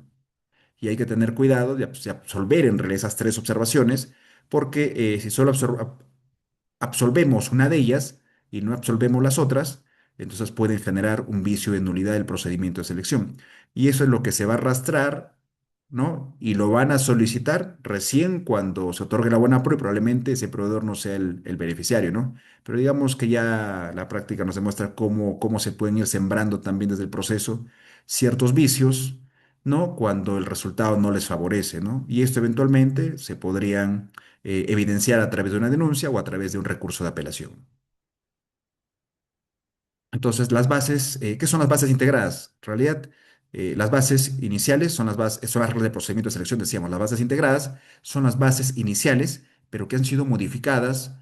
Y hay que tener cuidado de absolver en realidad esas tres observaciones, porque si solo absolvemos una de ellas y no absolvemos las otras, entonces pueden generar un vicio de nulidad del procedimiento de selección. Y eso es lo que se va a arrastrar, ¿no? Y lo van a solicitar recién cuando se otorgue la buena prueba y probablemente ese proveedor no sea el beneficiario, ¿no? Pero digamos que ya la práctica nos demuestra cómo se pueden ir sembrando también desde el proceso ciertos vicios, ¿no? Cuando el resultado no les favorece, ¿no? Y esto eventualmente se podrían evidenciar a través de una denuncia o a través de un recurso de apelación. Entonces, las bases, ¿qué son las bases integradas? En realidad, las bases iniciales son las reglas de procedimiento de selección, decíamos. Las bases integradas son las bases iniciales, pero que han sido modificadas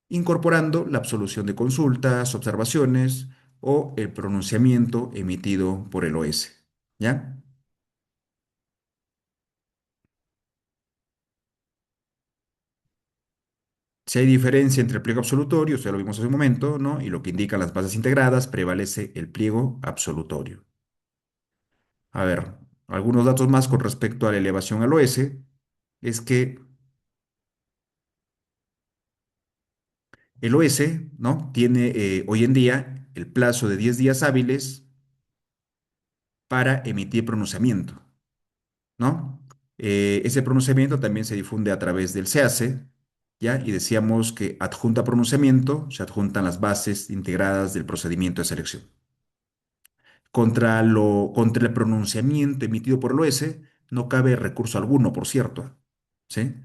incorporando la absolución de consultas, observaciones o el pronunciamiento emitido por el OS. ¿Ya? Si hay diferencia entre el pliego absolutorio, ya lo vimos hace un momento, ¿no? Y lo que indican las bases integradas, prevalece el pliego absolutorio. A ver, algunos datos más con respecto a la elevación al OS es que el OS, ¿no? Tiene hoy en día el plazo de 10 días hábiles para emitir pronunciamiento, ¿no? Ese pronunciamiento también se difunde a través del SEACE, ¿ya? Y decíamos que adjunta pronunciamiento, se adjuntan las bases integradas del procedimiento de selección. Contra el pronunciamiento emitido por el OS no cabe recurso alguno, por cierto, ¿sí?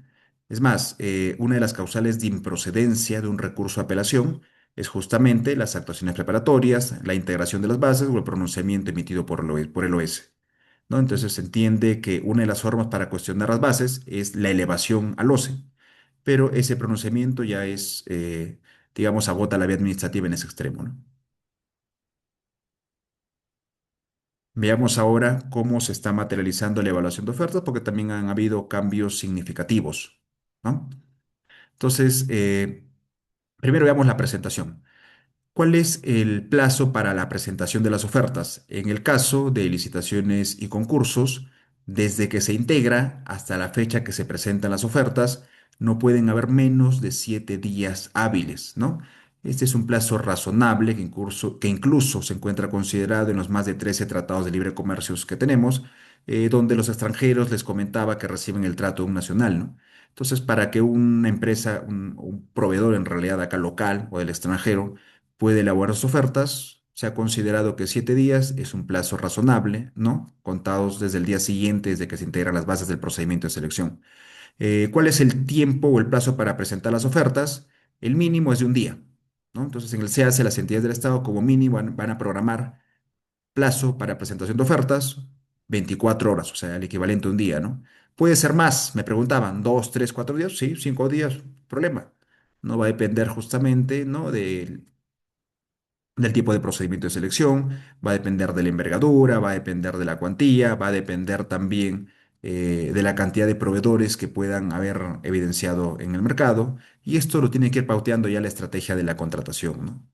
Es más, una de las causales de improcedencia de un recurso de apelación es justamente las actuaciones preparatorias, la integración de las bases o el pronunciamiento emitido por el OS, ¿no? Entonces se entiende que una de las formas para cuestionar las bases es la elevación al OSE, pero ese pronunciamiento ya es, digamos, agota la vía administrativa en ese extremo, ¿no? Veamos ahora cómo se está materializando la evaluación de ofertas, porque también han habido cambios significativos, ¿no? Entonces, primero veamos la presentación. ¿Cuál es el plazo para la presentación de las ofertas? En el caso de licitaciones y concursos, desde que se integra hasta la fecha que se presentan las ofertas, no pueden haber menos de 7 días hábiles, ¿no? Este es un plazo razonable que incluso se encuentra considerado en los más de 13 tratados de libre comercio que tenemos, donde los extranjeros les comentaba que reciben el trato de un nacional, ¿no? Entonces, para que una empresa, un proveedor en realidad acá local o del extranjero puede elaborar sus ofertas, se ha considerado que 7 días es un plazo razonable, ¿no? Contados desde el día siguiente, desde que se integran las bases del procedimiento de selección. ¿Cuál es el tiempo o el plazo para presentar las ofertas? El mínimo es de un día, ¿no? Entonces, en el CAC, las entidades del Estado como mínimo van a programar plazo para presentación de ofertas 24 horas, o sea, el equivalente a un día, ¿no? Puede ser más, me preguntaban, 2, 3, 4 días, sí, 5 días, problema. No va a depender justamente, ¿no? Del tipo de procedimiento de selección, va a depender de la envergadura, va a depender de la cuantía, va a depender también de la cantidad de proveedores que puedan haber evidenciado en el mercado, y esto lo tiene que ir pauteando ya la estrategia de la contratación, ¿no?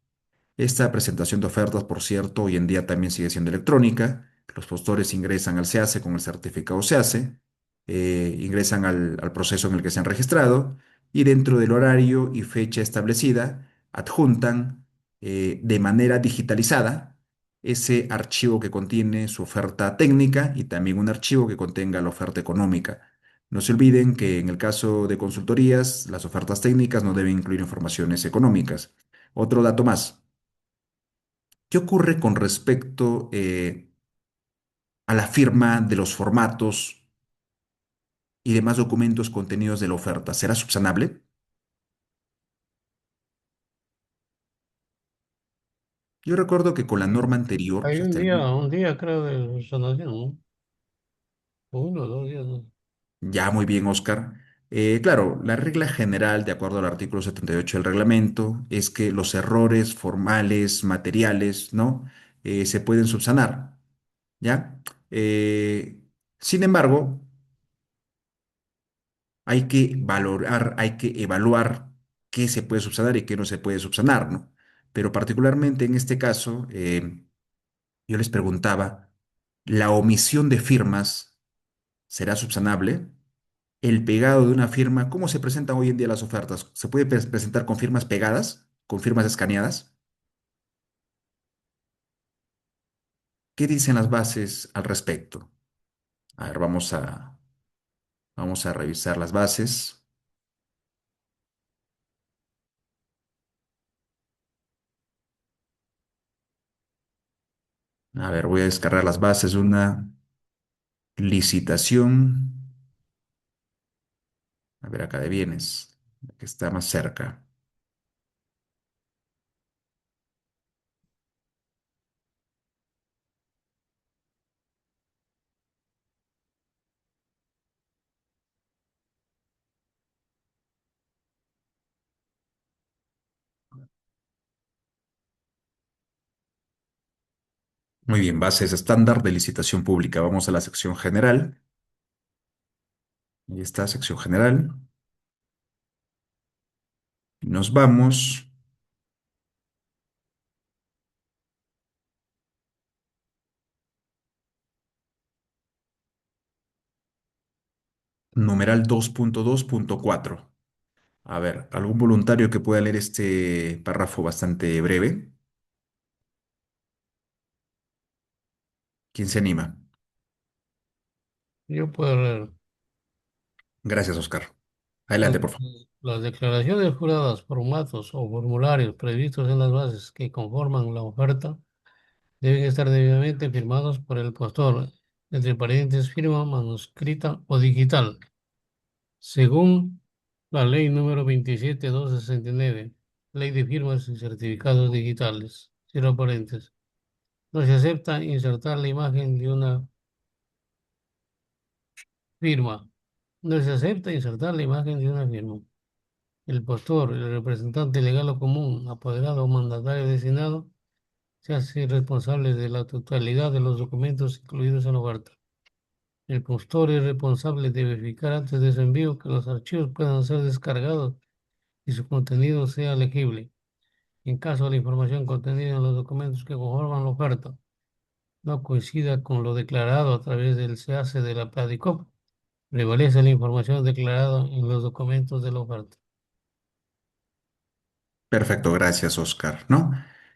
Esta presentación de ofertas, por cierto, hoy en día también sigue siendo electrónica. Los postores ingresan al SEACE con el certificado SEACE, ingresan al proceso en el que se han registrado y dentro del horario y fecha establecida adjuntan de manera digitalizada ese archivo que contiene su oferta técnica y también un archivo que contenga la oferta económica. No se olviden que en el caso de consultorías, las ofertas técnicas no deben incluir informaciones económicas. Otro dato más. ¿Qué ocurre con respecto a la firma de los formatos y demás documentos contenidos de la oferta? ¿Será subsanable? Yo recuerdo que con la norma anterior, o Hay sea, hasta el, un día creo de sanación, ¿no? 1 o 2 días, ¿no? ya muy bien, Oscar. Claro, la regla general, de acuerdo al artículo 78 del reglamento, es que los errores formales, materiales, ¿no? Se pueden subsanar, ¿ya? Eh, Sin embargo, hay que valorar, hay que evaluar qué se puede subsanar y qué no se puede subsanar, ¿no? Pero particularmente en este caso, yo les preguntaba, ¿la omisión de firmas será subsanable? El pegado de una firma, ¿cómo se presentan hoy en día las ofertas? ¿Se puede presentar con firmas pegadas, con firmas escaneadas? ¿Qué dicen las bases al respecto? A ver, vamos a revisar las bases. A ver, voy a descargar las bases de una licitación. A ver, acá de bienes, la que está más cerca. Muy bien, bases estándar de licitación pública. Vamos a la sección general. Ahí está, sección general. Y nos vamos. Numeral 2.2.4. A ver, ¿algún voluntario que pueda leer este párrafo bastante breve? ¿Quién se anima? Yo puedo leer. Gracias, Oscar. Las, Adelante, por favor. las declaraciones juradas, formatos o formularios previstos en las bases que conforman la oferta deben estar debidamente firmados por el postor, entre paréntesis firma manuscrita o digital, según la ley número 27.269, ley de firmas y certificados digitales, cierro paréntesis. No se acepta insertar la imagen de una firma. No se acepta insertar la imagen de una firma. El postor, el representante legal o común, apoderado o mandatario designado, se hace responsable de la totalidad de los documentos incluidos en la oferta. El postor es responsable de verificar antes de su envío que los archivos puedan ser descargados y su contenido sea legible. En caso de la información contenida en los documentos que conforman la oferta no coincida con lo declarado a través del SEACE de la PADICOP, prevalece la información declarada en los documentos de la oferta. Perfecto, gracias, Oscar, ¿no?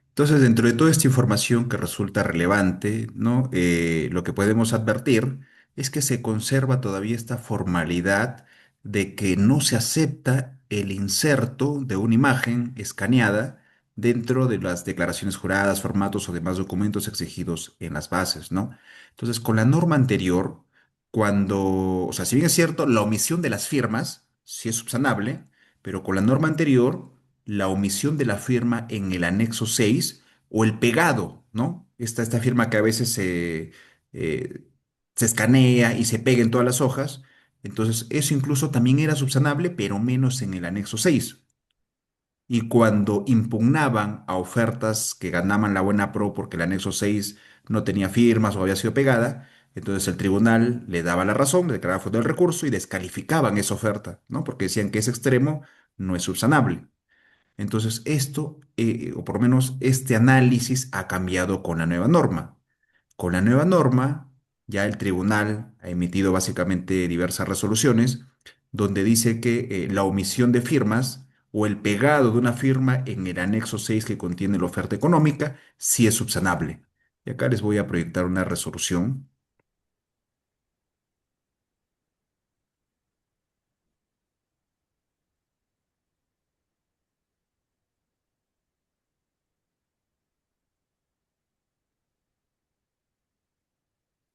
Entonces, dentro de toda esta información que resulta relevante, ¿no? Lo que podemos advertir es que se conserva todavía esta formalidad de que no se acepta el inserto de una imagen escaneada dentro de las declaraciones juradas, formatos o demás documentos exigidos en las bases, ¿no? Entonces, con la norma anterior, o sea, si bien es cierto, la omisión de las firmas sí es subsanable, pero con la norma anterior la omisión de la firma en el anexo 6 o el pegado, ¿no? Esta firma que a veces eh, se escanea y se pega en todas las hojas. Entonces, eso incluso también era subsanable, pero menos en el anexo 6. Y cuando impugnaban a ofertas que ganaban la buena pro porque el anexo 6 no tenía firmas o había sido pegada, entonces el tribunal le daba la razón, le declaraba fuerte el recurso y descalificaban esa oferta, ¿no? Porque decían que ese extremo no es subsanable. Entonces, esto, o por lo menos este análisis ha cambiado con la nueva norma. Con la nueva norma, ya el tribunal ha emitido básicamente diversas resoluciones donde dice que la omisión de firmas o el pegado de una firma en el anexo 6 que contiene la oferta económica sí es subsanable. Y acá les voy a proyectar una resolución.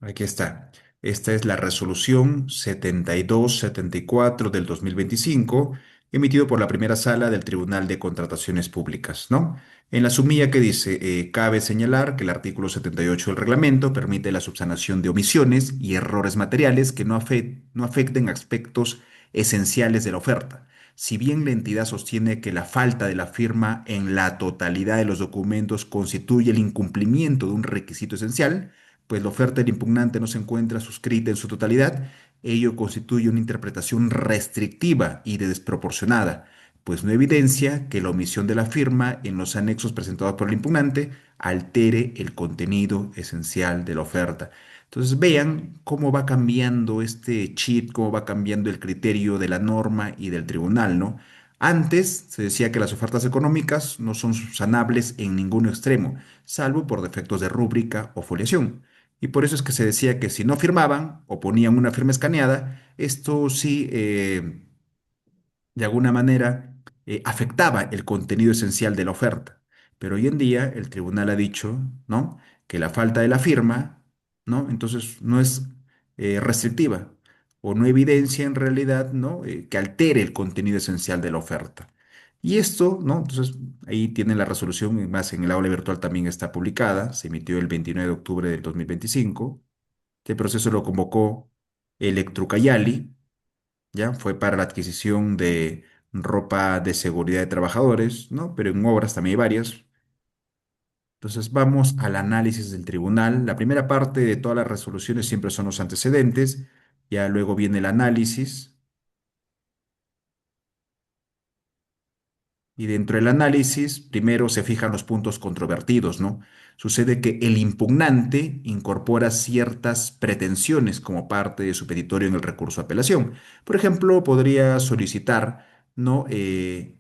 Aquí está. Esta es la resolución 7274 del 2025, emitido por la primera sala del Tribunal de Contrataciones Públicas, ¿no? En la sumilla que dice, cabe señalar que el artículo 78 del reglamento permite la subsanación de omisiones y errores materiales que no afecten aspectos esenciales de la oferta. Si bien la entidad sostiene que la falta de la firma en la totalidad de los documentos constituye el incumplimiento de un requisito esencial, pues la oferta del impugnante no se encuentra suscrita en su totalidad, ello constituye una interpretación restrictiva y desproporcionada, pues no evidencia que la omisión de la firma en los anexos presentados por el impugnante altere el contenido esencial de la oferta. Entonces vean cómo va cambiando este chip, cómo va cambiando el criterio de la norma y del tribunal, ¿no? Antes se decía que las ofertas económicas no son subsanables en ningún extremo, salvo por defectos de rúbrica o foliación. Y por eso es que se decía que si no firmaban o ponían una firma escaneada, esto sí, de alguna manera, afectaba el contenido esencial de la oferta. Pero hoy en día el tribunal ha dicho, ¿no? Que la falta de la firma, ¿no? Entonces no es restrictiva o no evidencia en realidad, ¿no? Que altere el contenido esencial de la oferta. Y esto, ¿no? Entonces, ahí tienen la resolución, y más en el aula virtual también está publicada, se emitió el 29 de octubre del 2025. Este proceso lo convocó Electrucayali, ¿ya? Fue para la adquisición de ropa de seguridad de trabajadores, ¿no? Pero en obras también hay varias. Entonces vamos al análisis del tribunal. La primera parte de todas las resoluciones siempre son los antecedentes, ya luego viene el análisis. Y dentro del análisis, primero se fijan los puntos controvertidos, ¿no? Sucede que el impugnante incorpora ciertas pretensiones como parte de su petitorio en el recurso de apelación. Por ejemplo, podría solicitar, ¿no? Que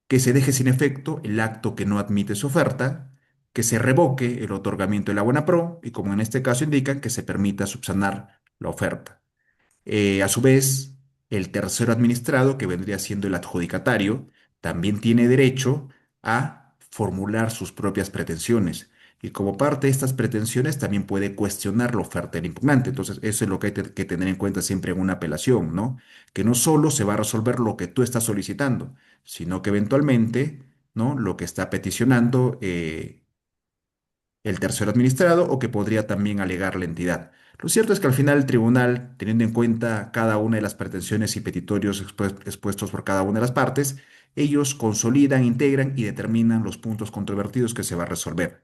se deje sin efecto el acto que no admite su oferta, que se revoque el otorgamiento de la buena pro y, como en este caso indican, que se permita subsanar la oferta. A su vez, el tercero administrado, que vendría siendo el adjudicatario, también tiene derecho a formular sus propias pretensiones. Y como parte de estas pretensiones, también puede cuestionar la oferta del impugnante. Entonces, eso es lo que hay que tener en cuenta siempre en una apelación, ¿no? Que no solo se va a resolver lo que tú estás solicitando, sino que eventualmente, ¿no? Lo que está peticionando el tercero administrado o que podría también alegar la entidad. Lo cierto es que al final el tribunal, teniendo en cuenta cada una de las pretensiones y petitorios expuestos por cada una de las partes, ellos consolidan, integran y determinan los puntos controvertidos que se va a resolver.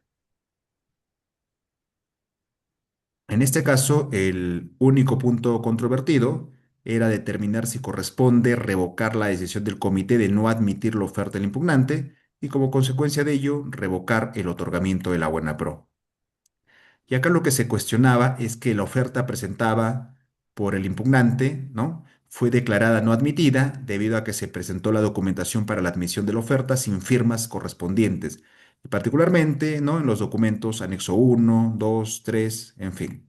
En este caso, el único punto controvertido era determinar si corresponde revocar la decisión del comité de no admitir la oferta del impugnante y, como consecuencia de ello, revocar el otorgamiento de la buena pro. Y acá lo que se cuestionaba es que la oferta presentada por el impugnante, ¿no? fue declarada no admitida debido a que se presentó la documentación para la admisión de la oferta sin firmas correspondientes, y particularmente, ¿no? En los documentos anexo 1, 2, 3, en fin.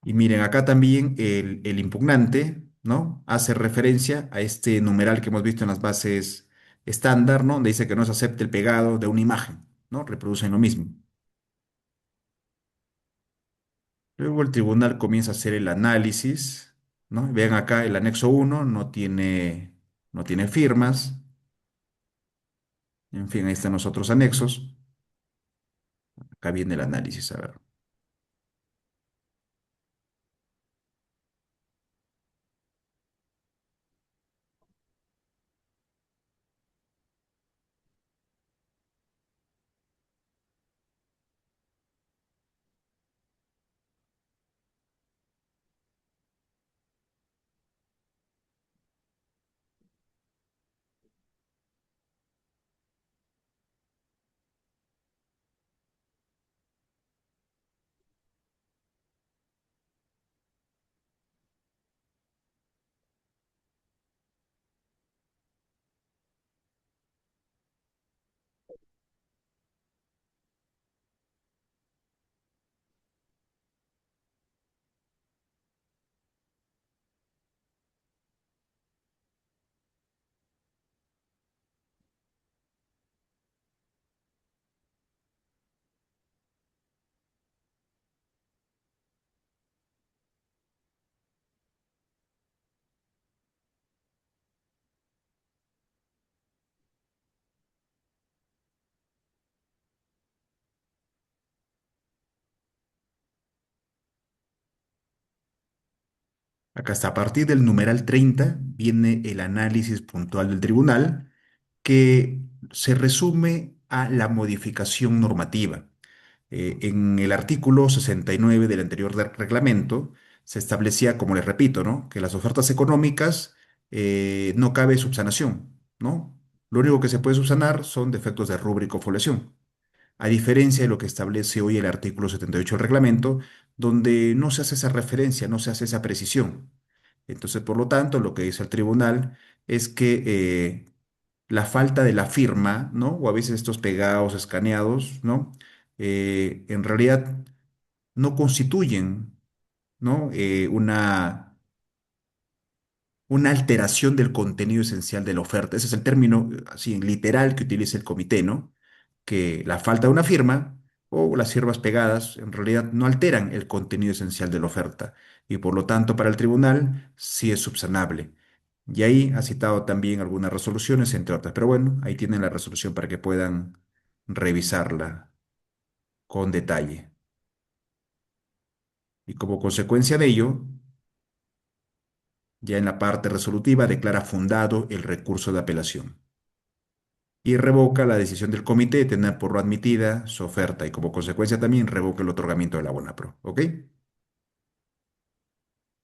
Y miren, acá también el impugnante, ¿no? Hace referencia a este numeral que hemos visto en las bases estándar, ¿no? Donde dice que no se acepta el pegado de una imagen, ¿no? Reproducen lo mismo. Luego el tribunal comienza a hacer el análisis, ¿no? Vean acá el anexo 1 no tiene firmas. En fin, ahí están los otros anexos. Acá viene el análisis, a ver. Acá está, a partir del numeral 30 viene el análisis puntual del tribunal que se resume a la modificación normativa. En el artículo 69 del anterior reglamento se establecía, como les repito, ¿no? Que las ofertas económicas no cabe subsanación, ¿no? Lo único que se puede subsanar son defectos de rúbrica o foliación, a diferencia de lo que establece hoy el artículo 78 del reglamento, donde no se hace esa referencia, no se hace esa precisión. Entonces, por lo tanto, lo que dice el tribunal es que la falta de la firma, ¿no? O a veces estos pegados, escaneados, ¿no? En realidad no constituyen, ¿no? Una alteración del contenido esencial de la oferta. Ese es el término, así, en literal que utiliza el comité, ¿no? Que la falta de una firma o las firmas pegadas en realidad no alteran el contenido esencial de la oferta y por lo tanto para el tribunal sí es subsanable. Y ahí ha citado también algunas resoluciones, entre otras. Pero bueno, ahí tienen la resolución para que puedan revisarla con detalle. Y como consecuencia de ello, ya en la parte resolutiva declara fundado el recurso de apelación y revoca la decisión del comité de tener por lo admitida su oferta y como consecuencia también revoca el otorgamiento de la Bonapro. ¿Ok?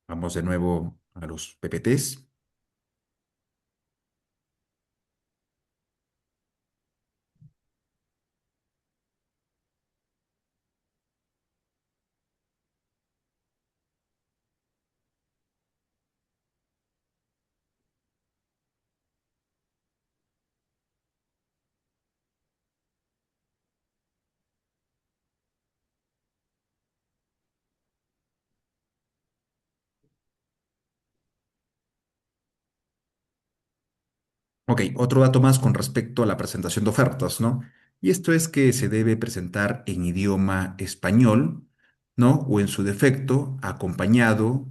Vamos de nuevo a los PPTs. Ok, otro dato más con respecto a la presentación de ofertas, ¿no? Y esto es que se debe presentar en idioma español, ¿no? O en su defecto, acompañado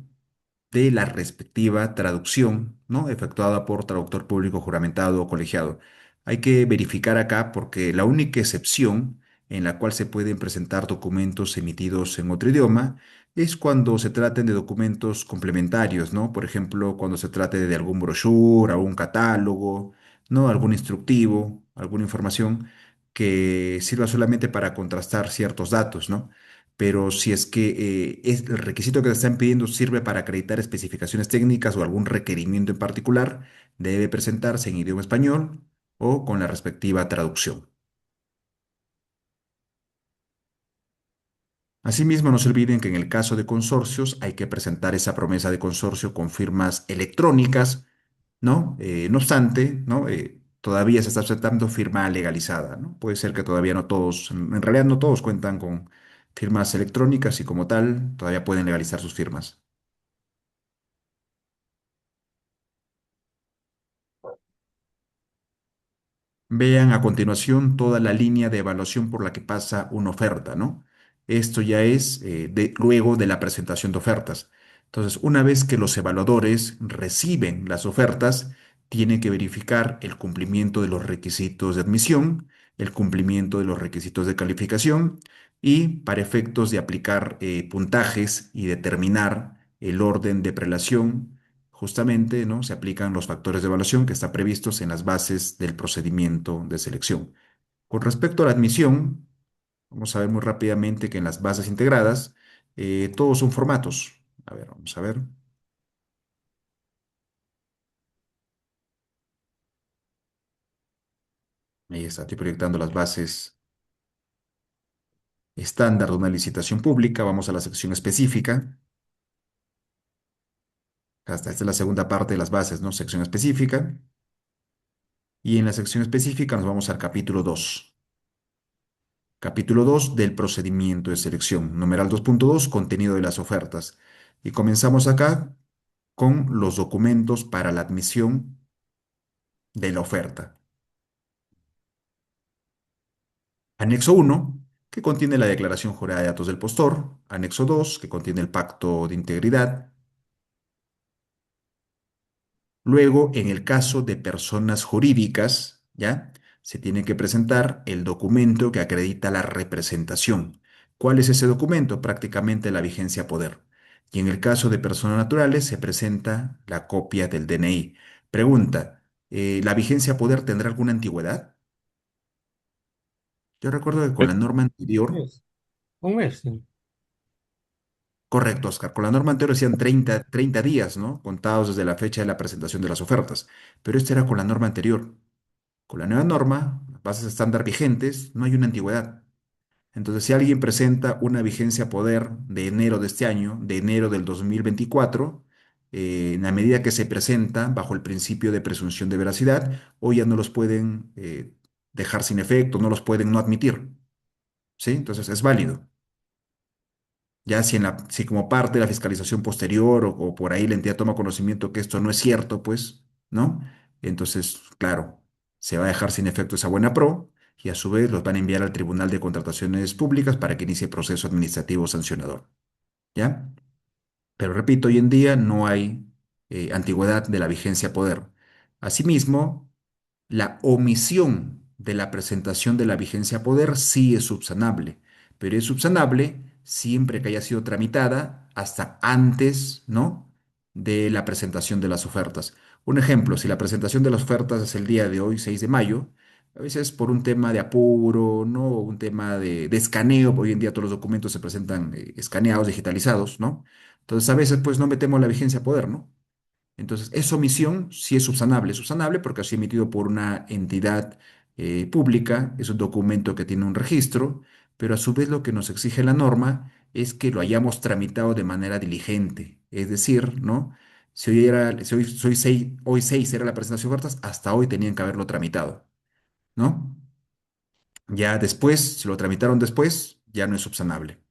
de la respectiva traducción, ¿no? Efectuada por traductor público juramentado o colegiado. Hay que verificar acá porque la única excepción en la cual se pueden presentar documentos emitidos en otro idioma es cuando se traten de documentos complementarios, ¿no? Por ejemplo, cuando se trate de algún brochure, algún catálogo, ¿no? Algún instructivo, alguna información que sirva solamente para contrastar ciertos datos, ¿no? Pero si es que el requisito que te están pidiendo sirve para acreditar especificaciones técnicas o algún requerimiento en particular, debe presentarse en idioma español o con la respectiva traducción. Asimismo, no se olviden que en el caso de consorcios hay que presentar esa promesa de consorcio con firmas electrónicas, ¿no? No obstante, ¿no? Todavía se está aceptando firma legalizada, ¿no? Puede ser que todavía no todos, en realidad no todos cuentan con firmas electrónicas y como tal todavía pueden legalizar sus firmas. Vean a continuación toda la línea de evaluación por la que pasa una oferta, ¿no? Esto ya es luego de la presentación de ofertas. Entonces, una vez que los evaluadores reciben las ofertas, tienen que verificar el cumplimiento de los requisitos de admisión, el cumplimiento de los requisitos de calificación y para efectos de aplicar puntajes y determinar el orden de prelación justamente, ¿no? Se aplican los factores de evaluación que están previstos en las bases del procedimiento de selección. Con respecto a la admisión, vamos a ver muy rápidamente que en las bases integradas, todos son formatos. A ver, vamos a ver. Ahí está, estoy proyectando las bases estándar de una licitación pública. Vamos a la sección específica. Hasta esta es la segunda parte de las bases, ¿no? Sección específica. Y en la sección específica nos vamos al capítulo 2. Capítulo 2 del procedimiento de selección. Numeral 2.2, contenido de las ofertas. Y comenzamos acá con los documentos para la admisión de la oferta. Anexo 1, que contiene la declaración jurada de datos del postor. Anexo 2, que contiene el pacto de integridad. Luego, en el caso de personas jurídicas, ¿ya? Se tiene que presentar el documento que acredita la representación. ¿Cuál es ese documento? Prácticamente la vigencia poder. Y en el caso de personas naturales se presenta la copia del DNI. Pregunta, ¿la vigencia poder tendrá alguna antigüedad? Yo recuerdo que con la norma anterior, Mes. Un mes, sí. correcto, Oscar, con la norma anterior decían 30 días, ¿no? Contados desde la fecha de la presentación de las ofertas. Pero este era con la norma anterior. Con la nueva norma, las bases estándar vigentes, no hay una antigüedad. Entonces, si alguien presenta una vigencia poder de enero de este año, de enero del 2024, en la medida que se presenta bajo el principio de presunción de veracidad, hoy ya no los pueden dejar sin efecto, no los pueden no admitir, ¿sí? Entonces, es válido. Ya si como parte de la fiscalización posterior o por ahí la entidad toma conocimiento que esto no es cierto, pues, ¿no? Entonces, claro, se va a dejar sin efecto esa buena pro y a su vez los van a enviar al Tribunal de Contrataciones Públicas para que inicie proceso administrativo sancionador, ¿ya? Pero repito, hoy en día no hay antigüedad de la vigencia poder. Asimismo, la omisión de la presentación de la vigencia poder sí es subsanable, pero es subsanable siempre que haya sido tramitada hasta antes, ¿no? De la presentación de las ofertas. Un ejemplo, si la presentación de las ofertas es el día de hoy, 6 de mayo, a veces por un tema de apuro, ¿no? Un tema de escaneo, hoy en día todos los documentos se presentan escaneados, digitalizados, ¿no? Entonces a veces pues no metemos la vigencia poder, ¿no? Entonces, esa omisión sí es subsanable porque ha sido emitido por una entidad pública, es un documento que tiene un registro, pero a su vez lo que nos exige la norma es que lo hayamos tramitado de manera diligente. Es decir, ¿no? Si hoy 6 era la presentación de ofertas, hasta hoy tenían que haberlo tramitado, ¿no? Ya después, si lo tramitaron después, ya no es subsanable.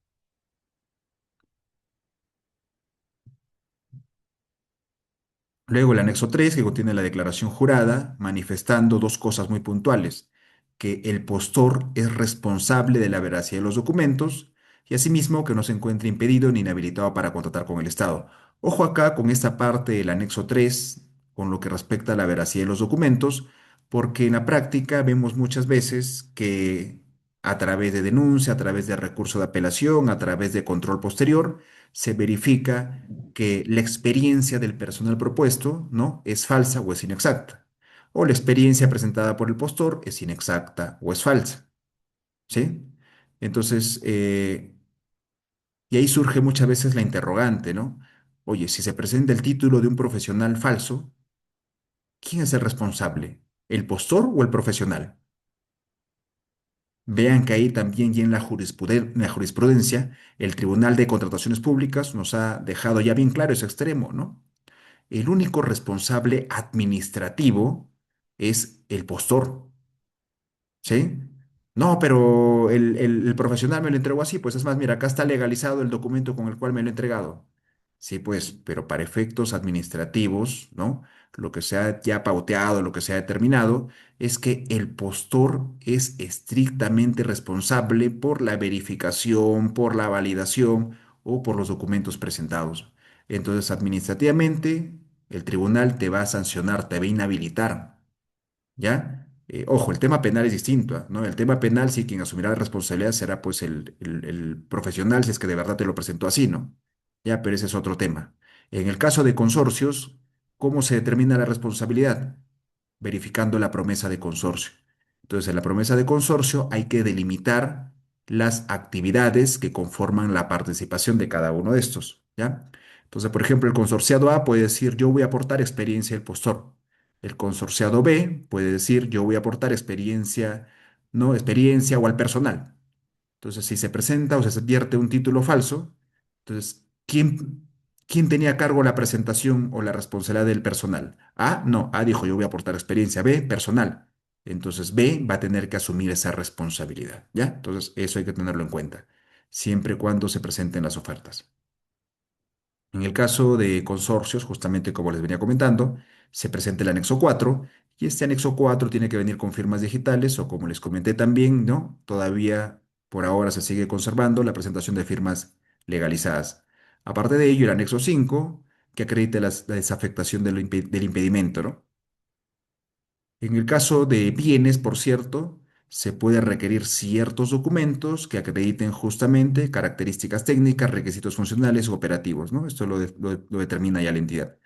Luego el anexo 3 que contiene la declaración jurada, manifestando dos cosas muy puntuales, que el postor es responsable de la veracidad de los documentos y asimismo que no se encuentre impedido ni inhabilitado para contratar con el Estado. Ojo acá con esta parte del anexo 3 con lo que respecta a la veracidad de los documentos, porque en la práctica vemos muchas veces que a través de denuncia, a través de recurso de apelación, a través de control posterior, se verifica que la experiencia del personal propuesto, ¿no? Es falsa o es inexacta. O la experiencia presentada por el postor es inexacta o es falsa, ¿sí? Entonces, y ahí surge muchas veces la interrogante, ¿no? Oye, si se presenta el título de un profesional falso, ¿quién es el responsable? ¿El postor o el profesional? Vean que ahí también y en la jurisprudencia, el Tribunal de Contrataciones Públicas nos ha dejado ya bien claro ese extremo, ¿no? El único responsable administrativo es el postor. ¿Sí? No, pero el profesional me lo entregó así, pues es más, mira, acá está legalizado el documento con el cual me lo he entregado. Sí, pues, pero para efectos administrativos, ¿no? Lo que se ha ya pauteado, lo que se ha determinado, es que el postor es estrictamente responsable por la verificación, por la validación o por los documentos presentados. Entonces, administrativamente, el tribunal te va a sancionar, te va a inhabilitar. ¿Ya? Ojo, el tema penal es distinto, ¿no? El tema penal, sí, quien asumirá la responsabilidad será pues el profesional, si es que de verdad te lo presentó así, ¿no? Ya, pero ese es otro tema. En el caso de consorcios, ¿cómo se determina la responsabilidad? Verificando la promesa de consorcio. Entonces, en la promesa de consorcio hay que delimitar las actividades que conforman la participación de cada uno de estos, ¿ya? Entonces, por ejemplo, el consorciado A puede decir, yo voy a aportar experiencia del postor. El consorciado B puede decir, yo voy a aportar experiencia, no experiencia o al personal. Entonces, si se presenta o se advierte un título falso, entonces, ¿quién tenía a cargo la presentación o la responsabilidad del personal? A, no, A dijo, yo voy a aportar experiencia. B, personal. Entonces, B va a tener que asumir esa responsabilidad, ¿ya? Entonces, eso hay que tenerlo en cuenta, siempre y cuando se presenten las ofertas. En el caso de consorcios, justamente como les venía comentando, se presenta el anexo 4 y este anexo 4 tiene que venir con firmas digitales o como les comenté también, ¿no? Todavía por ahora se sigue conservando la presentación de firmas legalizadas. Aparte de ello, el anexo 5 que acredite la desafectación del impedimento, ¿no? En el caso de bienes, por cierto, se puede requerir ciertos documentos que acrediten justamente características técnicas, requisitos funcionales o operativos, ¿no? Esto lo determina ya la entidad.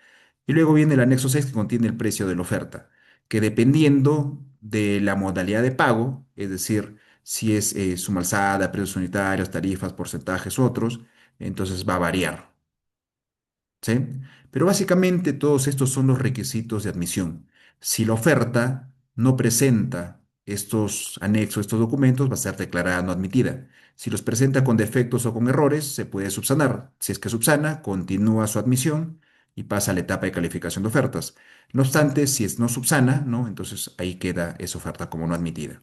Y luego viene el anexo 6 que contiene el precio de la oferta, que dependiendo de la modalidad de pago, es decir, si es suma alzada, precios unitarios, tarifas, porcentajes u otros, entonces va a variar. ¿Sí? Pero básicamente todos estos son los requisitos de admisión. Si la oferta no presenta estos anexos, estos documentos, va a ser declarada no admitida. Si los presenta con defectos o con errores, se puede subsanar. Si es que subsana, continúa su admisión y pasa a la etapa de calificación de ofertas. No obstante, si es no subsana, ¿no? Entonces ahí queda esa oferta como no admitida.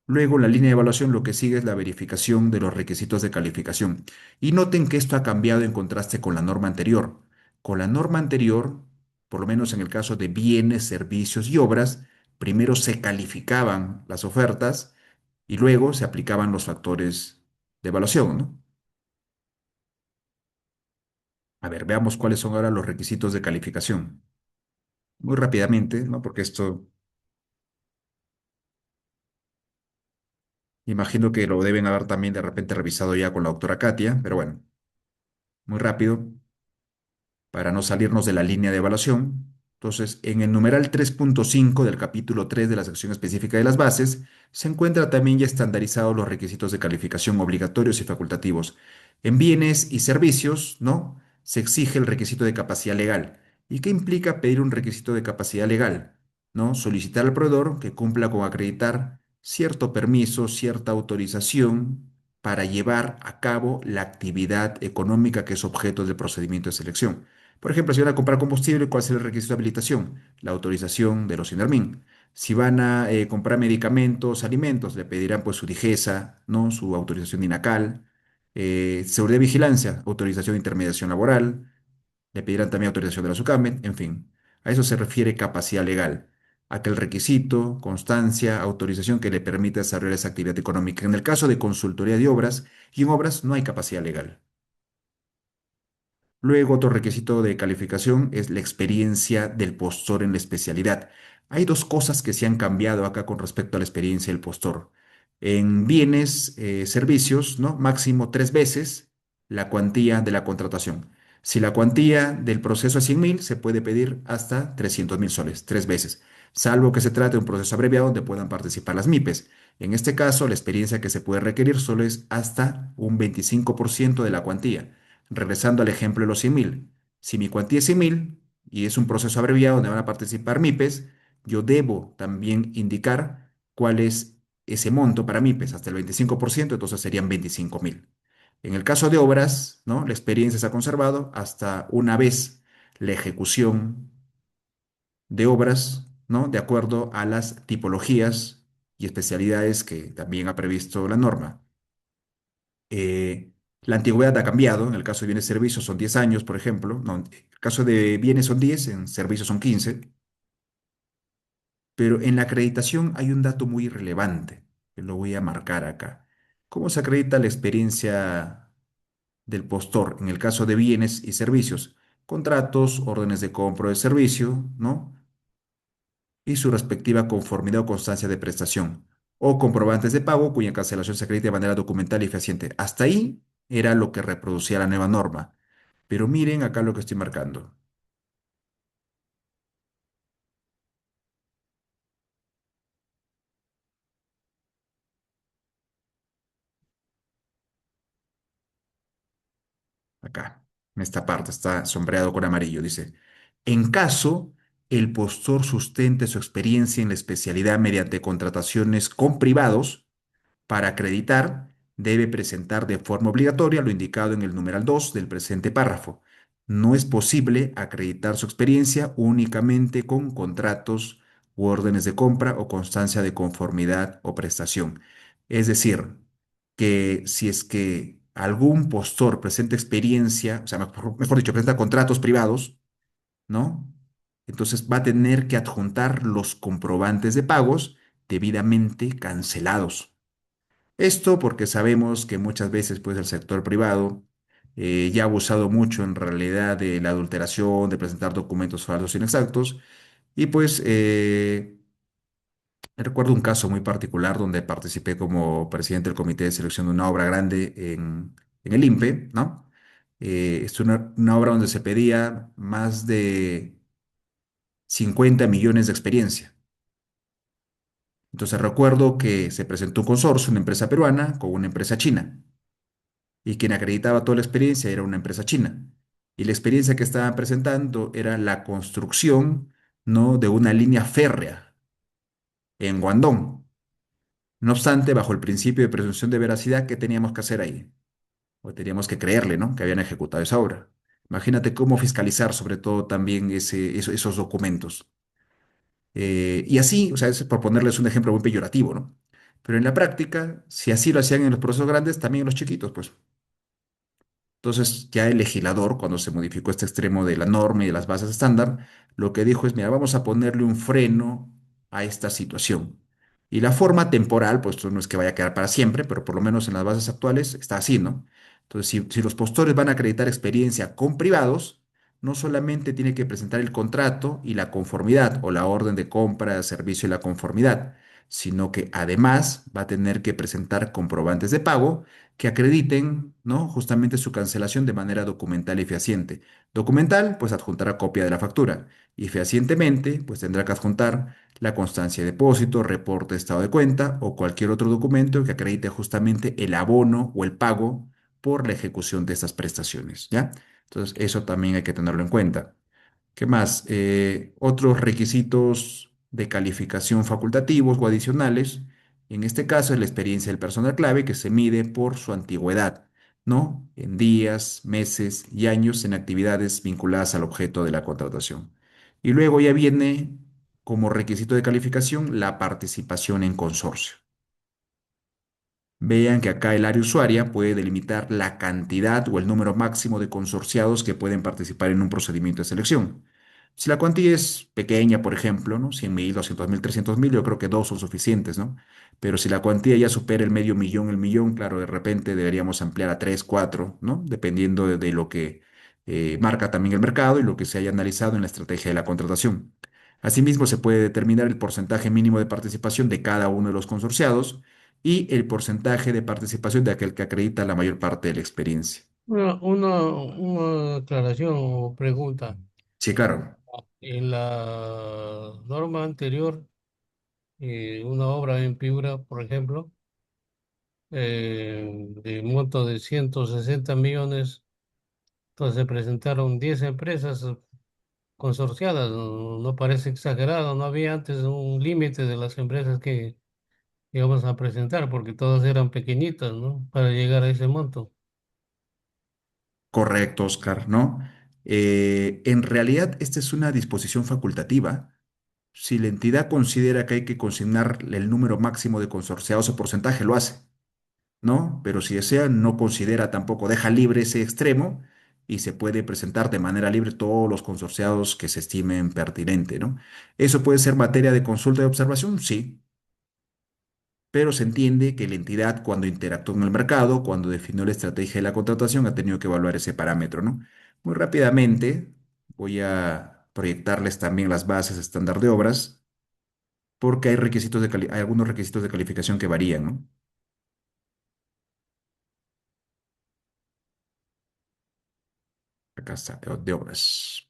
Luego, en la línea de evaluación, lo que sigue es la verificación de los requisitos de calificación. Y noten que esto ha cambiado en contraste con la norma anterior. Con la norma anterior, por lo menos en el caso de bienes, servicios y obras, primero se calificaban las ofertas y luego se aplicaban los factores de evaluación, ¿no? A ver, veamos cuáles son ahora los requisitos de calificación. Muy rápidamente, ¿no? Porque esto imagino que lo deben haber también de repente revisado ya con la doctora Katia, pero bueno, muy rápido. Para no salirnos de la línea de evaluación. Entonces, en el numeral 3.5 del capítulo 3 de la sección específica de las bases, se encuentra también ya estandarizados los requisitos de calificación obligatorios y facultativos. En bienes y servicios, ¿no? Se exige el requisito de capacidad legal. ¿Y qué implica pedir un requisito de capacidad legal? ¿No? Solicitar al proveedor que cumpla con acreditar cierto permiso, cierta autorización para llevar a cabo la actividad económica que es objeto del procedimiento de selección. Por ejemplo, si van a comprar combustible, ¿cuál es el requisito de habilitación? La autorización de los INDERMIN. Si van a comprar medicamentos, alimentos, le pedirán pues su DIGESA, ¿no? Su autorización de INACAL. Seguridad y vigilancia, autorización de intermediación laboral. Le pedirán también autorización de la SUCAMED, en fin. A eso se refiere capacidad legal. Aquel requisito, constancia, autorización que le permita desarrollar esa actividad económica. En el caso de consultoría de obras, y en obras no hay capacidad legal. Luego, otro requisito de calificación es la experiencia del postor en la especialidad. Hay dos cosas que se han cambiado acá con respecto a la experiencia del postor. En bienes, servicios, ¿no? Máximo 3 veces la cuantía de la contratación. Si la cuantía del proceso es 100.000, se puede pedir hasta 300.000 soles, 3 veces, salvo que se trate de un proceso abreviado donde puedan participar las MIPES. En este caso, la experiencia que se puede requerir solo es hasta un 25% de la cuantía. Regresando al ejemplo de los 100.000, si mi cuantía es 100.000 y es un proceso abreviado donde van a participar MIPES, yo debo también indicar cuál es ese monto para MIPES hasta el 25%, entonces serían 25.000. En el caso de obras, ¿no? La experiencia se ha conservado hasta una vez la ejecución de obras, ¿no? De acuerdo a las tipologías y especialidades que también ha previsto la norma. Eh, la antigüedad ha cambiado, en el caso de bienes y servicios son 10 años, por ejemplo, no, en el caso de bienes son 10, en servicios son 15, pero en la acreditación hay un dato muy relevante, que lo voy a marcar acá. ¿Cómo se acredita la experiencia del postor en el caso de bienes y servicios? Contratos, órdenes de compra o de servicio, ¿no? Y su respectiva conformidad o constancia de prestación, o comprobantes de pago cuya cancelación se acredite de manera documental y fehaciente. Hasta ahí era lo que reproducía la nueva norma. Pero miren acá lo que estoy marcando. Acá, en esta parte, está sombreado con amarillo. Dice, en caso el postor sustente su experiencia en la especialidad mediante contrataciones con privados, para acreditar, debe presentar de forma obligatoria lo indicado en el numeral 2 del presente párrafo. No es posible acreditar su experiencia únicamente con contratos u órdenes de compra o constancia de conformidad o prestación. Es decir, que si es que algún postor presenta experiencia, o sea, mejor dicho, presenta contratos privados, ¿no? Entonces va a tener que adjuntar los comprobantes de pagos debidamente cancelados. Esto porque sabemos que muchas veces pues el sector privado ya ha abusado mucho en realidad de la adulteración, de presentar documentos falsos e inexactos. Y pues recuerdo un caso muy particular donde participé como presidente del comité de selección de una obra grande en el INPE, ¿no? Es una obra donde se pedía más de 50 millones de experiencia. Entonces recuerdo que se presentó un consorcio, una empresa peruana con una empresa china. Y quien acreditaba toda la experiencia era una empresa china. Y la experiencia que estaban presentando era la construcción, ¿no? De una línea férrea en Guangdong. No obstante, bajo el principio de presunción de veracidad, ¿qué teníamos que hacer ahí? O teníamos que creerle, ¿no? Que habían ejecutado esa obra. Imagínate cómo fiscalizar sobre todo también esos documentos. Y así, o sea, es por ponerles un ejemplo muy peyorativo, ¿no? Pero en la práctica, si así lo hacían en los procesos grandes, también en los chiquitos, pues. Entonces, ya el legislador, cuando se modificó este extremo de la norma y de las bases estándar, lo que dijo es, mira, vamos a ponerle un freno a esta situación. Y la forma temporal, pues esto no es que vaya a quedar para siempre, pero por lo menos en las bases actuales está así, ¿no? Entonces, si los postores van a acreditar experiencia con privados, no solamente tiene que presentar el contrato y la conformidad o la orden de compra, de servicio y la conformidad, sino que además va a tener que presentar comprobantes de pago que acrediten, ¿no? Justamente su cancelación de manera documental y fehaciente. Documental, pues adjuntará copia de la factura y fehacientemente, pues tendrá que adjuntar la constancia de depósito, reporte de estado de cuenta o cualquier otro documento que acredite justamente el abono o el pago por la ejecución de estas prestaciones, ¿ya? Entonces, eso también hay que tenerlo en cuenta. ¿Qué más? Otros requisitos de calificación facultativos o adicionales. En este caso es la experiencia del personal clave que se mide por su antigüedad, ¿no? En días, meses y años en actividades vinculadas al objeto de la contratación. Y luego ya viene como requisito de calificación la participación en consorcio. Vean que acá el área usuaria puede delimitar la cantidad o el número máximo de consorciados que pueden participar en un procedimiento de selección. Si la cuantía es pequeña, por ejemplo, ¿no? 100.000, 200.000, 300.000, yo creo que dos son suficientes, ¿no? Pero si la cuantía ya supera el medio millón, el millón, claro, de repente deberíamos ampliar a 3, 4, ¿no? Dependiendo de lo que marca también el mercado y lo que se haya analizado en la estrategia de la contratación. Asimismo, se puede determinar el porcentaje mínimo de participación de cada uno de los consorciados y el porcentaje de participación de aquel que acredita la mayor parte de la experiencia. Una aclaración o pregunta. Sí, claro. En la norma anterior, una obra en Piura, por ejemplo, de monto de 160 millones, entonces se presentaron 10 empresas consorciadas. No, no parece exagerado, no había antes un límite de las empresas íbamos a presentar, porque todas eran pequeñitas, ¿no? Para llegar a ese monto. Correcto, Oscar, ¿no? En realidad, esta es una disposición facultativa. Si la entidad considera que hay que consignar el número máximo de consorciados o porcentaje, lo hace, ¿no? Pero si desea, no considera tampoco, deja libre ese extremo y se puede presentar de manera libre todos los consorciados que se estimen pertinente, ¿no? ¿Eso puede ser materia de consulta y observación? Sí, pero se entiende que la entidad cuando interactuó en el mercado, cuando definió la estrategia de la contratación, ha tenido que evaluar ese parámetro, ¿no? Muy rápidamente voy a proyectarles también las bases estándar de obras, porque hay hay algunos requisitos de calificación que varían, ¿no? Acá está, de obras.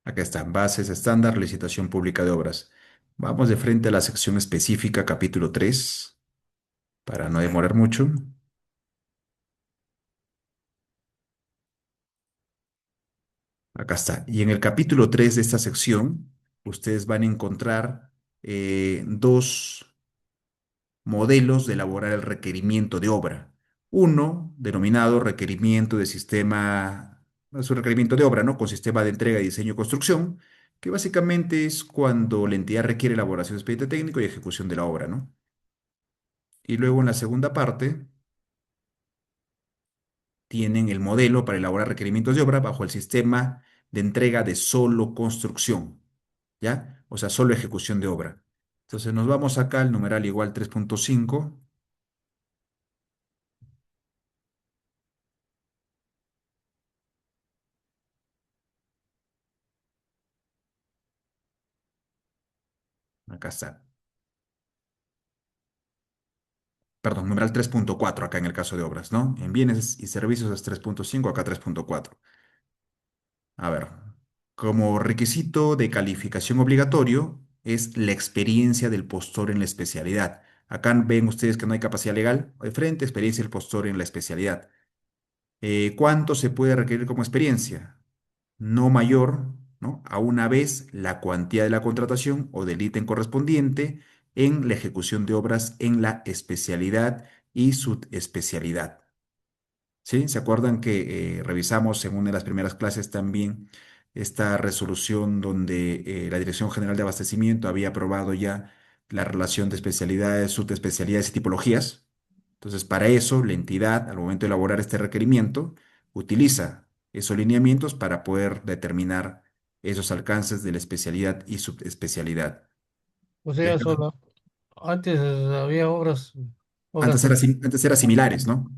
Acá están, bases estándar, licitación pública de obras. Vamos de frente a la sección específica, capítulo 3, para no demorar mucho. Acá está. Y en el capítulo 3 de esta sección, ustedes van a encontrar dos modelos de elaborar el requerimiento de obra. Uno, denominado requerimiento de sistema, es un requerimiento de obra, ¿no? Con sistema de entrega, diseño y construcción, que básicamente es cuando la entidad requiere elaboración de expediente técnico y ejecución de la obra, ¿no? Y luego en la segunda parte tienen el modelo para elaborar requerimientos de obra bajo el sistema de entrega de solo construcción, ¿ya? O sea, solo ejecución de obra. Entonces nos vamos acá al numeral igual 3.5. Acá está. Perdón, numeral 3.4 acá en el caso de obras, ¿no? En bienes y servicios es 3.5, acá 3.4. A ver, como requisito de calificación obligatorio es la experiencia del postor en la especialidad. Acá ven ustedes que no hay capacidad legal. De frente, experiencia del postor en la especialidad. ¿Cuánto se puede requerir como experiencia? No mayor, ¿no? A una vez la cuantía de la contratación o del ítem correspondiente en la ejecución de obras en la especialidad y subespecialidad. ¿Sí? ¿Se acuerdan que revisamos en una de las primeras clases también esta resolución donde la Dirección General de Abastecimiento había aprobado ya la relación de especialidades, subespecialidades y tipologías? Entonces, para eso, la entidad, al momento de elaborar este requerimiento, utiliza esos lineamientos para poder determinar esos alcances de la especialidad y subespecialidad. O ¿De sea, acuerdo? solo antes había obras, Antes era similares, ¿no?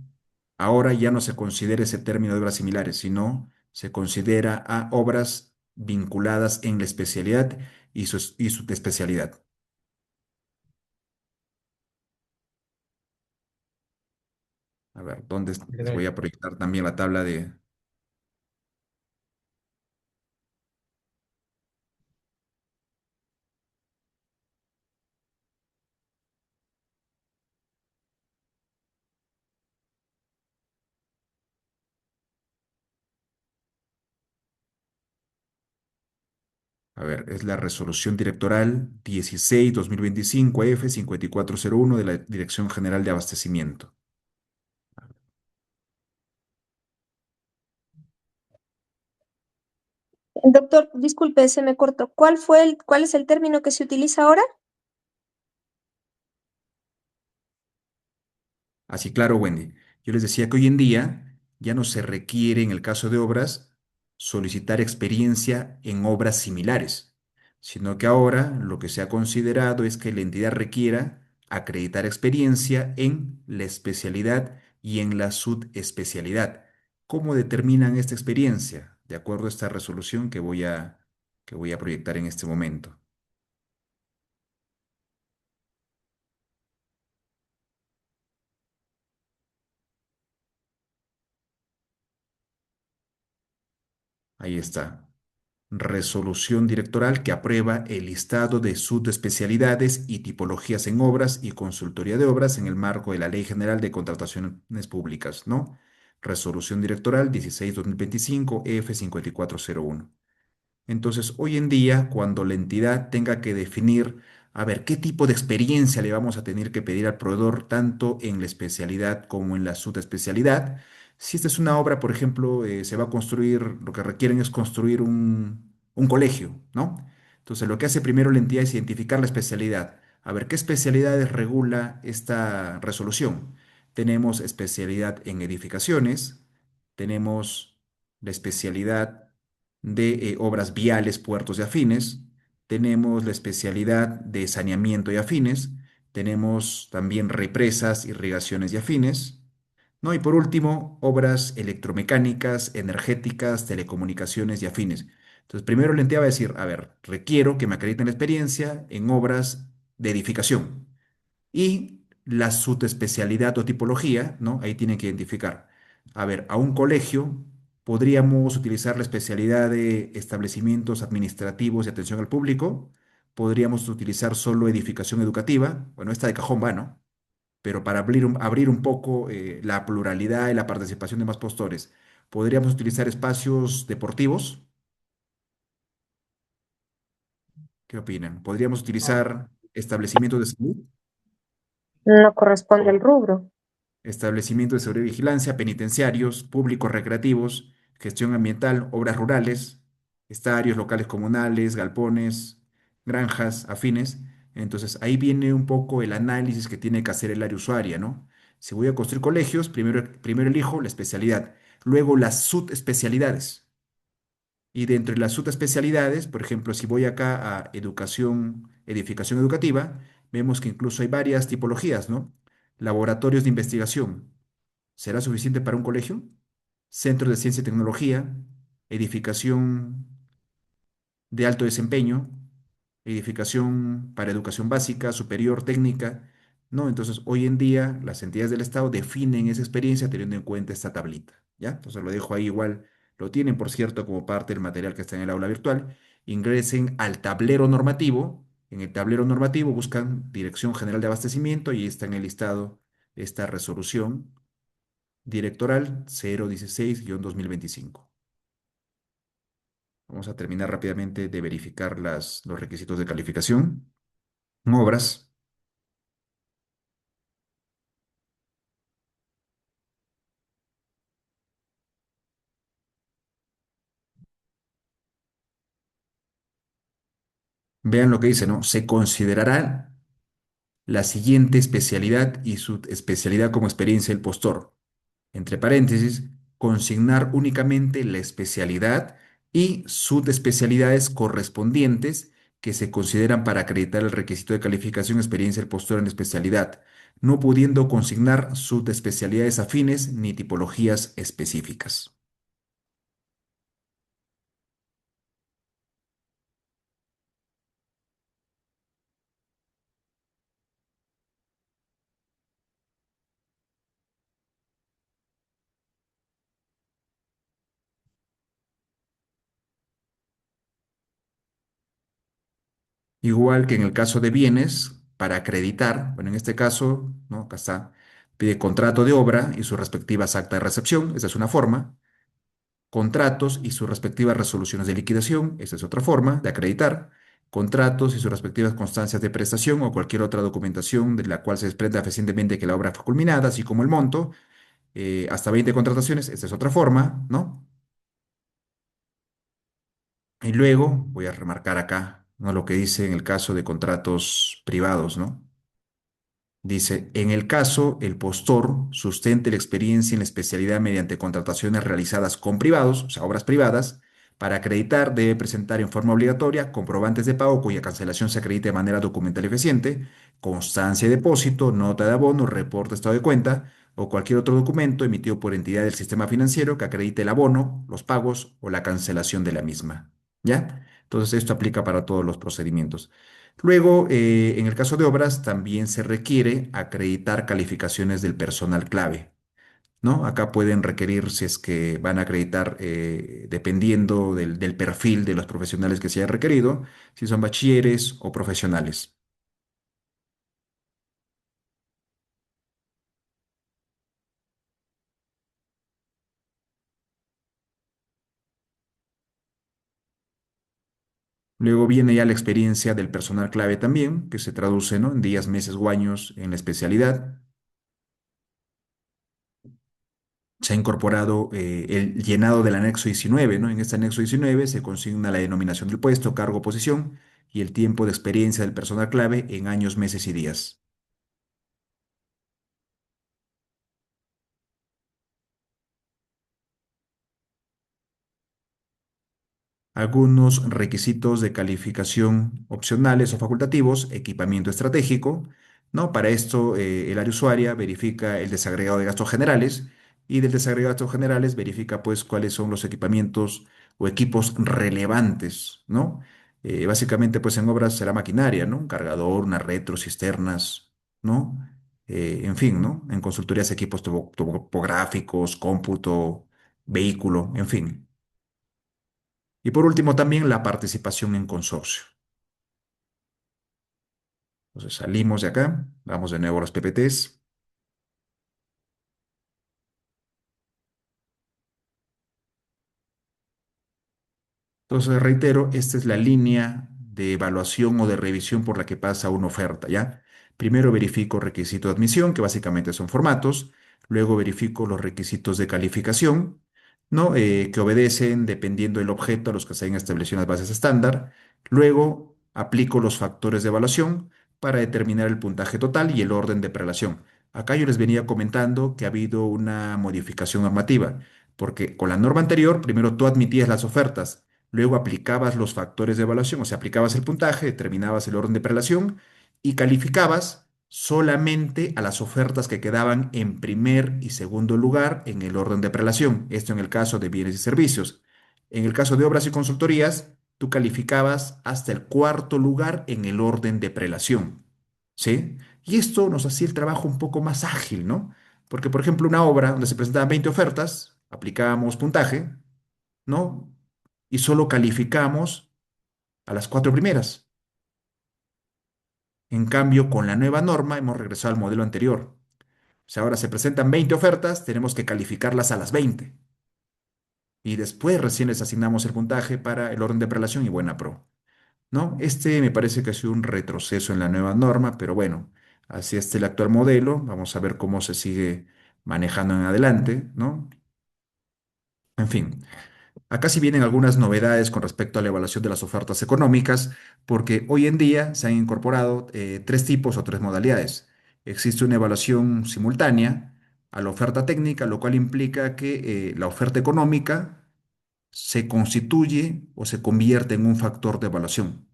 Ahora ya no se considera ese término de obras similares, sino se considera a obras vinculadas en la especialidad y su especialidad. A ver, ¿dónde les voy a proyectar también la tabla de... A ver, es la resolución directoral 16/2025 F 5401 de la Dirección General de Abastecimiento. Doctor, disculpe, se me cortó. ¿Cuál es el término que se utiliza ahora? Así claro, Wendy. Yo les decía que hoy en día ya no se requiere, en el caso de obras, solicitar experiencia en obras similares, sino que ahora lo que se ha considerado es que la entidad requiera acreditar experiencia en la especialidad y en la subespecialidad. ¿Cómo determinan esta experiencia? De acuerdo a esta resolución que voy a proyectar en este momento. Ahí está. Resolución directoral que aprueba el listado de subespecialidades y tipologías en obras y consultoría de obras en el marco de la Ley General de Contrataciones Públicas, ¿no? Resolución directoral 16-2025 F5401. Entonces, hoy en día, cuando la entidad tenga que definir, a ver, qué tipo de experiencia le vamos a tener que pedir al proveedor, tanto en la especialidad como en la subespecialidad, si esta es una obra, por ejemplo, se va a construir, lo que requieren es construir un colegio, ¿no? Entonces, lo que hace primero la entidad es identificar la especialidad. A ver, ¿qué especialidades regula esta resolución? Tenemos especialidad en edificaciones, tenemos la especialidad de obras viales, puertos y afines, tenemos la especialidad de saneamiento y afines, tenemos también represas, irrigaciones y afines, ¿no? Y por último, obras electromecánicas, energéticas, telecomunicaciones y afines. Entonces, primero la entidad va a decir, a ver, requiero que me acrediten la experiencia en obras de edificación. Y la subespecialidad o tipología, ¿no? Ahí tienen que identificar. A ver, a un colegio podríamos utilizar la especialidad de establecimientos administrativos y atención al público. Podríamos utilizar solo edificación educativa. Bueno, esta de cajón va, ¿no? Pero para abrir un poco la pluralidad y la participación de más postores, podríamos utilizar espacios deportivos. ¿Qué opinan? Podríamos utilizar establecimientos de salud. No corresponde al rubro. Establecimientos de seguridad y vigilancia, penitenciarios, públicos recreativos, gestión ambiental, obras rurales, estadios locales comunales, galpones, granjas, afines. Entonces ahí viene un poco el análisis que tiene que hacer el área usuaria, ¿no? Si voy a construir colegios, primero elijo la especialidad, luego las subespecialidades. Y dentro de las subespecialidades, por ejemplo, si voy acá a educación, edificación educativa, vemos que incluso hay varias tipologías, ¿no? Laboratorios de investigación. ¿Será suficiente para un colegio? Centros de ciencia y tecnología, edificación de alto desempeño, edificación para educación básica, superior, técnica, ¿no? Entonces, hoy en día las entidades del Estado definen esa experiencia teniendo en cuenta esta tablita, ¿ya? Entonces lo dejo ahí igual, lo tienen, por cierto, como parte del material que está en el aula virtual. Ingresen al tablero normativo. En el tablero normativo buscan Dirección General de Abastecimiento y ahí está en el listado esta resolución directoral 016-2025. Vamos a terminar rápidamente de verificar los requisitos de calificación. Obras. Vean lo que dice, ¿no? Se considerará la siguiente especialidad y su especialidad como experiencia del postor. Entre paréntesis, consignar únicamente la especialidad y subespecialidades correspondientes que se consideran para acreditar el requisito de calificación experiencia del postor en la especialidad, no pudiendo consignar subespecialidades afines ni tipologías específicas. Igual que en el caso de bienes, para acreditar, bueno, en este caso, ¿no? Acá está, pide contrato de obra y sus respectivas actas de recepción, esa es una forma, contratos y sus respectivas resoluciones de liquidación, esa es otra forma de acreditar, contratos y sus respectivas constancias de prestación o cualquier otra documentación de la cual se desprenda fehacientemente que la obra fue culminada, así como el monto, hasta 20 contrataciones, esta es otra forma, ¿no? Y luego voy a remarcar acá, ¿no? Lo que dice en el caso de contratos privados, ¿no? Dice, en el caso, el postor sustente la experiencia en la especialidad mediante contrataciones realizadas con privados, o sea, obras privadas. Para acreditar, debe presentar en forma obligatoria comprobantes de pago cuya cancelación se acredite de manera documental y eficiente, constancia de depósito, nota de abono, reporte de estado de cuenta o cualquier otro documento emitido por entidad del sistema financiero que acredite el abono, los pagos o la cancelación de la misma. ¿Ya? Entonces, esto aplica para todos los procedimientos. Luego, en el caso de obras, también se requiere acreditar calificaciones del personal clave. ¿no? Acá pueden requerir, si es que van a acreditar, dependiendo del perfil de los profesionales que se haya requerido, si son bachilleres o profesionales. Luego viene ya la experiencia del personal clave también, que se traduce, ¿no? En días, meses o años en la especialidad. Se ha incorporado el llenado del anexo 19, ¿no? En este anexo 19 se consigna la denominación del puesto, cargo, posición y el tiempo de experiencia del personal clave en años, meses y días. Algunos requisitos de calificación opcionales o facultativos, equipamiento estratégico, ¿no? Para esto, el área usuaria verifica el desagregado de gastos generales y del desagregado de gastos generales verifica pues cuáles son los equipamientos o equipos relevantes, ¿no? Básicamente pues en obras será maquinaria, ¿no? Un cargador, una retro, cisternas, ¿no? En fin, ¿no? En consultorías equipos topográficos, cómputo, vehículo, en fin. Y por último, también la participación en consorcio. Entonces salimos de acá, vamos de nuevo a los PPTs. Entonces, reitero, esta es la línea de evaluación o de revisión por la que pasa una oferta, ¿ya? Primero verifico requisitos de admisión, que básicamente son formatos. Luego verifico los requisitos de calificación, ¿no? Que obedecen, dependiendo del objeto, a los que se hayan establecido en las bases estándar. Luego aplico los factores de evaluación para determinar el puntaje total y el orden de prelación. Acá yo les venía comentando que ha habido una modificación normativa, porque con la norma anterior, primero tú admitías las ofertas. Luego aplicabas los factores de evaluación, o sea, aplicabas el puntaje, determinabas el orden de prelación y calificabas solamente a las ofertas que quedaban en primer y segundo lugar en el orden de prelación. Esto en el caso de bienes y servicios. En el caso de obras y consultorías, tú calificabas hasta el cuarto lugar en el orden de prelación. ¿Sí? Y esto nos hacía el trabajo un poco más ágil, ¿no? Porque, por ejemplo, una obra donde se presentaban 20 ofertas, aplicábamos puntaje, ¿no? Y solo calificamos a las cuatro primeras. En cambio, con la nueva norma hemos regresado al modelo anterior. O sea, ahora se presentan 20 ofertas, tenemos que calificarlas a las 20. Y después recién les asignamos el puntaje para el orden de prelación y buena pro. ¿No? Este me parece que ha sido un retroceso en la nueva norma, pero bueno, así está el actual modelo. Vamos a ver cómo se sigue manejando en adelante, ¿no? En fin. Acá sí vienen algunas novedades con respecto a la evaluación de las ofertas económicas, porque hoy en día se han incorporado tres tipos o tres modalidades. Existe una evaluación simultánea a la oferta técnica, lo cual implica que la oferta económica se constituye o se convierte en un factor de evaluación.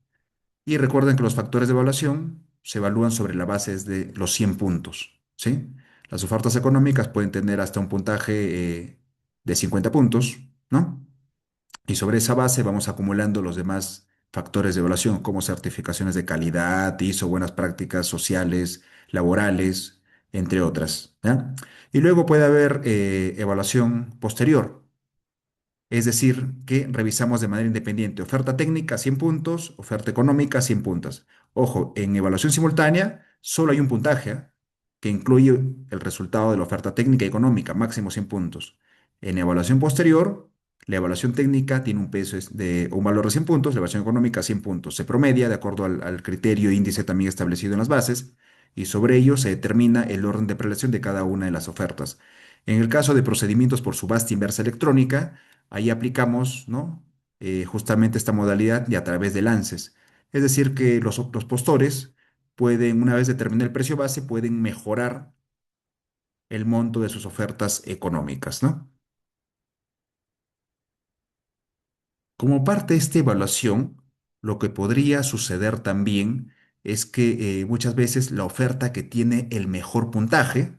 Y recuerden que los factores de evaluación se evalúan sobre la base de los 100 puntos, ¿sí? Las ofertas económicas pueden tener hasta un puntaje de 50 puntos, ¿no? Y sobre esa base vamos acumulando los demás factores de evaluación, como certificaciones de calidad, ISO, buenas prácticas sociales, laborales, entre otras, ¿ya? Y luego puede haber evaluación posterior, es decir, que revisamos de manera independiente oferta técnica 100 puntos, oferta económica 100 puntos. Ojo, en evaluación simultánea solo hay un puntaje, ¿ah? Que incluye el resultado de la oferta técnica y económica, máximo 100 puntos. En evaluación posterior, la evaluación técnica tiene un peso de un valor de 100 puntos, la evaluación económica 100 puntos. Se promedia de acuerdo al criterio índice también establecido en las bases y sobre ello se determina el orden de prelación de cada una de las ofertas. En el caso de procedimientos por subasta inversa electrónica, ahí aplicamos, ¿no? Justamente esta modalidad de a través de lances. Es decir, que los postores pueden, una vez determinado el precio base, pueden mejorar el monto de sus ofertas económicas, ¿no? Como parte de esta evaluación, lo que podría suceder también es que muchas veces la oferta que tiene el mejor puntaje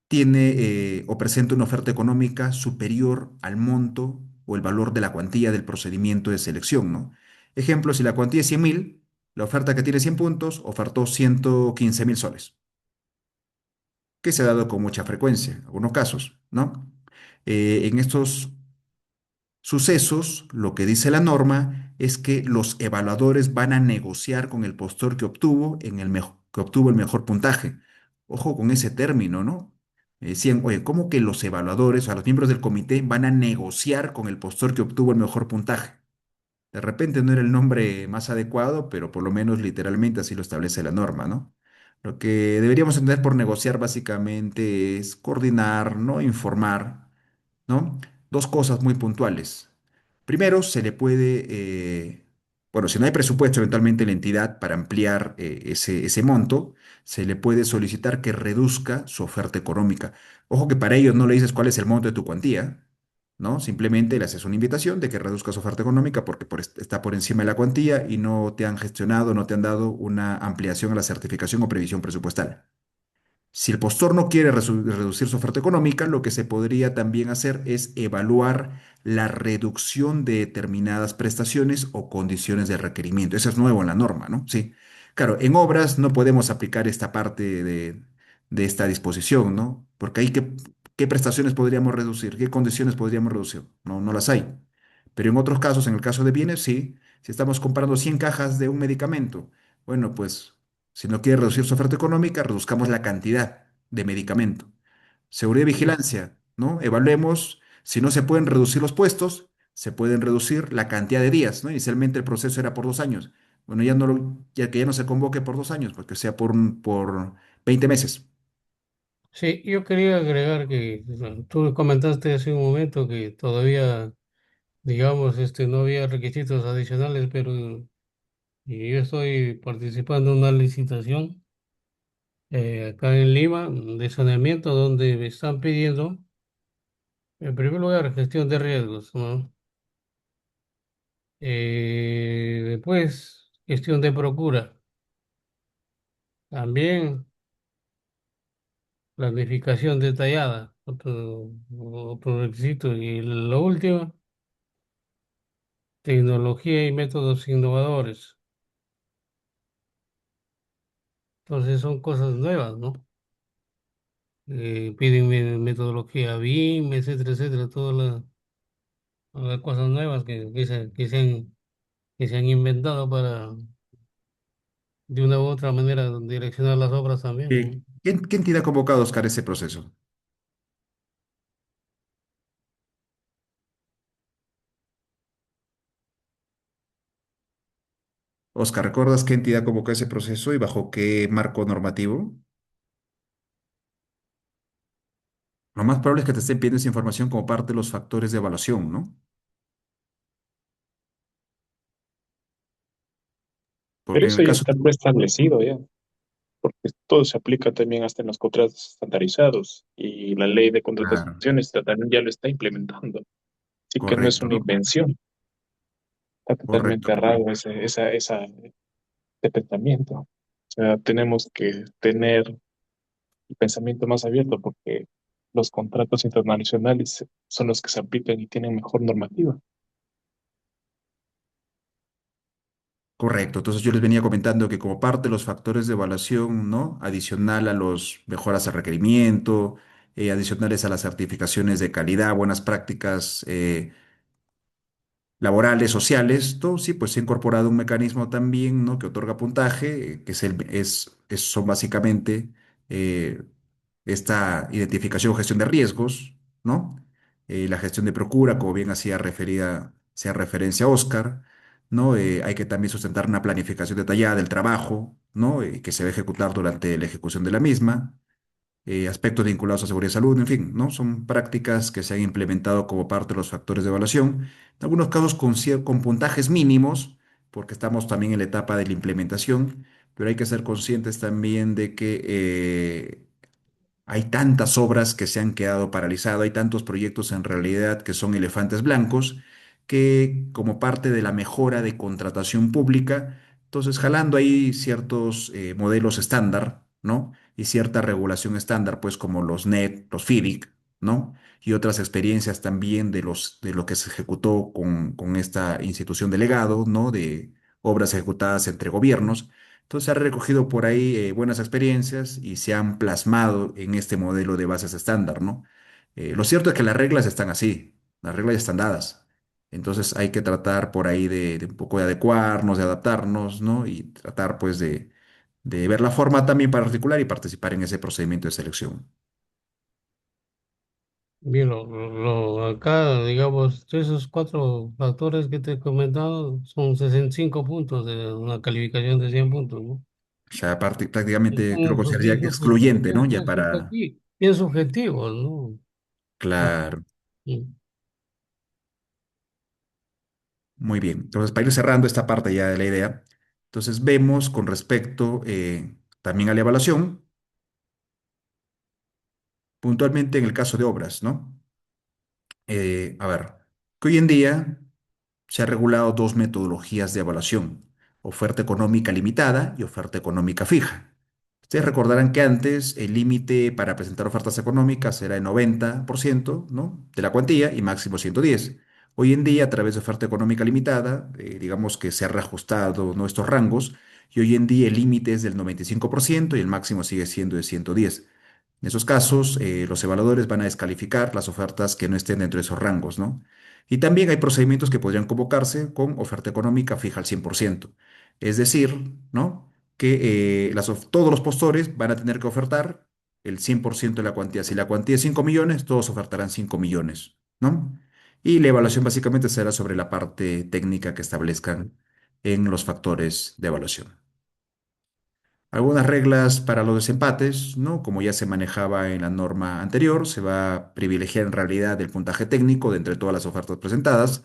tiene o presenta una oferta económica superior al monto o el valor de la cuantía del procedimiento de selección, ¿no? Ejemplo, si la cuantía es 100.000, la oferta que tiene 100 puntos ofertó 115.000 soles. que se ha dado con mucha frecuencia, en algunos casos, ¿no? En estos sucesos, lo que dice la norma es que los evaluadores van a negociar con el postor que obtuvo, que obtuvo el mejor puntaje. Ojo con ese término, ¿no? Decían, oye, ¿cómo que los evaluadores, o sea, los miembros del comité van a negociar con el postor que obtuvo el mejor puntaje? De repente no era el nombre más adecuado, pero por lo menos literalmente así lo establece la norma, ¿no? Lo que deberíamos entender por negociar básicamente es coordinar, ¿no? Informar, ¿no? Dos cosas muy puntuales. Primero, se le puede, bueno, si no hay presupuesto eventualmente en la entidad para ampliar ese monto, se le puede solicitar que reduzca su oferta económica. Ojo que para ello no le dices cuál es el monto de tu cuantía, ¿no? Simplemente le haces una invitación de que reduzca su oferta económica porque está por encima de la cuantía y no te han gestionado, no te han dado una ampliación a la certificación o previsión presupuestal. Si el postor no quiere reducir su oferta económica, lo que se podría también hacer es evaluar la reducción de determinadas prestaciones o condiciones de requerimiento. Eso es nuevo en la norma, ¿no? Sí. Claro, en obras no podemos aplicar esta parte de esta disposición, ¿no? Porque ahí ¿qué prestaciones podríamos reducir? ¿Qué condiciones podríamos reducir? No, no las hay. Pero en otros casos, en el caso de bienes, sí. Si estamos comprando 100 cajas de un medicamento, bueno, pues si no quiere reducir su oferta económica, reduzcamos la cantidad de medicamento. Seguridad y vigilancia, ¿no? Evaluemos si no se pueden reducir los puestos, se pueden reducir la cantidad de días, ¿no? Inicialmente el proceso era por 2 años. Bueno, ya que ya no se convoque por 2 años, porque sea por 20 meses. Sí, yo quería agregar que bueno, tú comentaste hace un momento que todavía, digamos, no había requisitos adicionales, pero yo estoy participando en una licitación acá en Lima de saneamiento donde me están pidiendo, en primer lugar, gestión de riesgos, ¿no? Después, gestión de procura, también planificación detallada, otro requisito, y lo último, tecnología y métodos innovadores. Entonces son cosas nuevas, ¿no? Piden metodología BIM, etcétera, etcétera, las cosas nuevas que se han inventado para de una u otra manera direccionar las obras también, ¿no? ¿Qué entidad ha convocado, Oscar, ese proceso? Oscar, ¿recuerdas qué entidad convocó ese proceso y bajo qué marco normativo? Lo más probable es que te estén pidiendo esa información como parte de los factores de evaluación, ¿no? Pero Porque en eso el ya caso, está preestablecido ya, porque todo se aplica también hasta en los contratos estandarizados y la ley de claro, contrataciones también ya lo está implementando. Así que no es correcto, una ¿no? invención, está Correcto, totalmente errado ese pensamiento. O sea, tenemos que tener el pensamiento más abierto porque los contratos internacionales son los que se aplican y tienen mejor normativa. correcto. Entonces yo les venía comentando que como parte de los factores de evaluación, ¿no? Adicional a los mejoras al requerimiento, adicionales a las certificaciones de calidad, buenas prácticas, laborales, sociales, todo sí, pues se ha incorporado un mecanismo también, ¿no? Que otorga puntaje, que son básicamente eh, esta identificación o gestión de riesgos, ¿no? La gestión de procura, como bien hacía referencia a Oscar, ¿no? Hay que también sustentar una planificación detallada del trabajo, ¿no? Que se va a ejecutar durante la ejecución de la misma, aspectos vinculados a seguridad y salud, en fin, ¿no? Son prácticas que se han implementado como parte de los factores de evaluación, en algunos casos con puntajes mínimos, porque estamos también en la etapa de la implementación, pero hay que ser conscientes también de que hay tantas obras que se han quedado paralizadas, hay tantos proyectos en realidad que son elefantes blancos, que como parte de la mejora de contratación pública, entonces jalando ahí ciertos modelos estándar, ¿no? Y cierta regulación estándar, pues como los NET, los FIDIC, ¿no? Y otras experiencias también de lo que se ejecutó con esta institución delegado, ¿no? De obras ejecutadas entre gobiernos. Entonces se han recogido por ahí buenas experiencias y se han plasmado en este modelo de bases estándar, ¿no? Lo cierto es que las reglas están así, las reglas ya están dadas. Entonces hay que tratar por ahí de un poco de adecuarnos, de adaptarnos, ¿no? Y tratar pues de ver la forma también para articular y participar en ese procedimiento de selección. Bien, acá, digamos, esos cuatro factores que te he comentado son 65 puntos de una calificación de 100 puntos, ¿no? O sea, prácticamente creo que Son sería excluyente, ¿no? Ya bien para, bien subjetivos, ¿no? Ah, claro, mm. muy bien. Entonces, para ir cerrando esta parte ya de la idea, entonces vemos con respecto también a la evaluación, puntualmente en el caso de obras, ¿no? A ver, que hoy en día se han regulado dos metodologías de evaluación, oferta económica limitada y oferta económica fija. Ustedes recordarán que antes el límite para presentar ofertas económicas era de 90%, ¿no? De la cuantía y máximo 110. Hoy en día, a través de oferta económica limitada, digamos que se ha reajustado, ¿no? Estos rangos y hoy en día el límite es del 95% y el máximo sigue siendo de 110. En esos casos, los evaluadores van a descalificar las ofertas que no estén dentro de esos rangos, ¿no? Y también hay procedimientos que podrían convocarse con oferta económica fija al 100%. Es decir, ¿no? Que todos los postores van a tener que ofertar el 100% de la cuantía. Si la cuantía es 5 millones, todos ofertarán 5 millones, ¿no? Y la evaluación básicamente será sobre la parte técnica que establezcan en los factores de evaluación. Algunas reglas para los desempates, ¿no? Como ya se manejaba en la norma anterior, se va a privilegiar en realidad el puntaje técnico de entre todas las ofertas presentadas.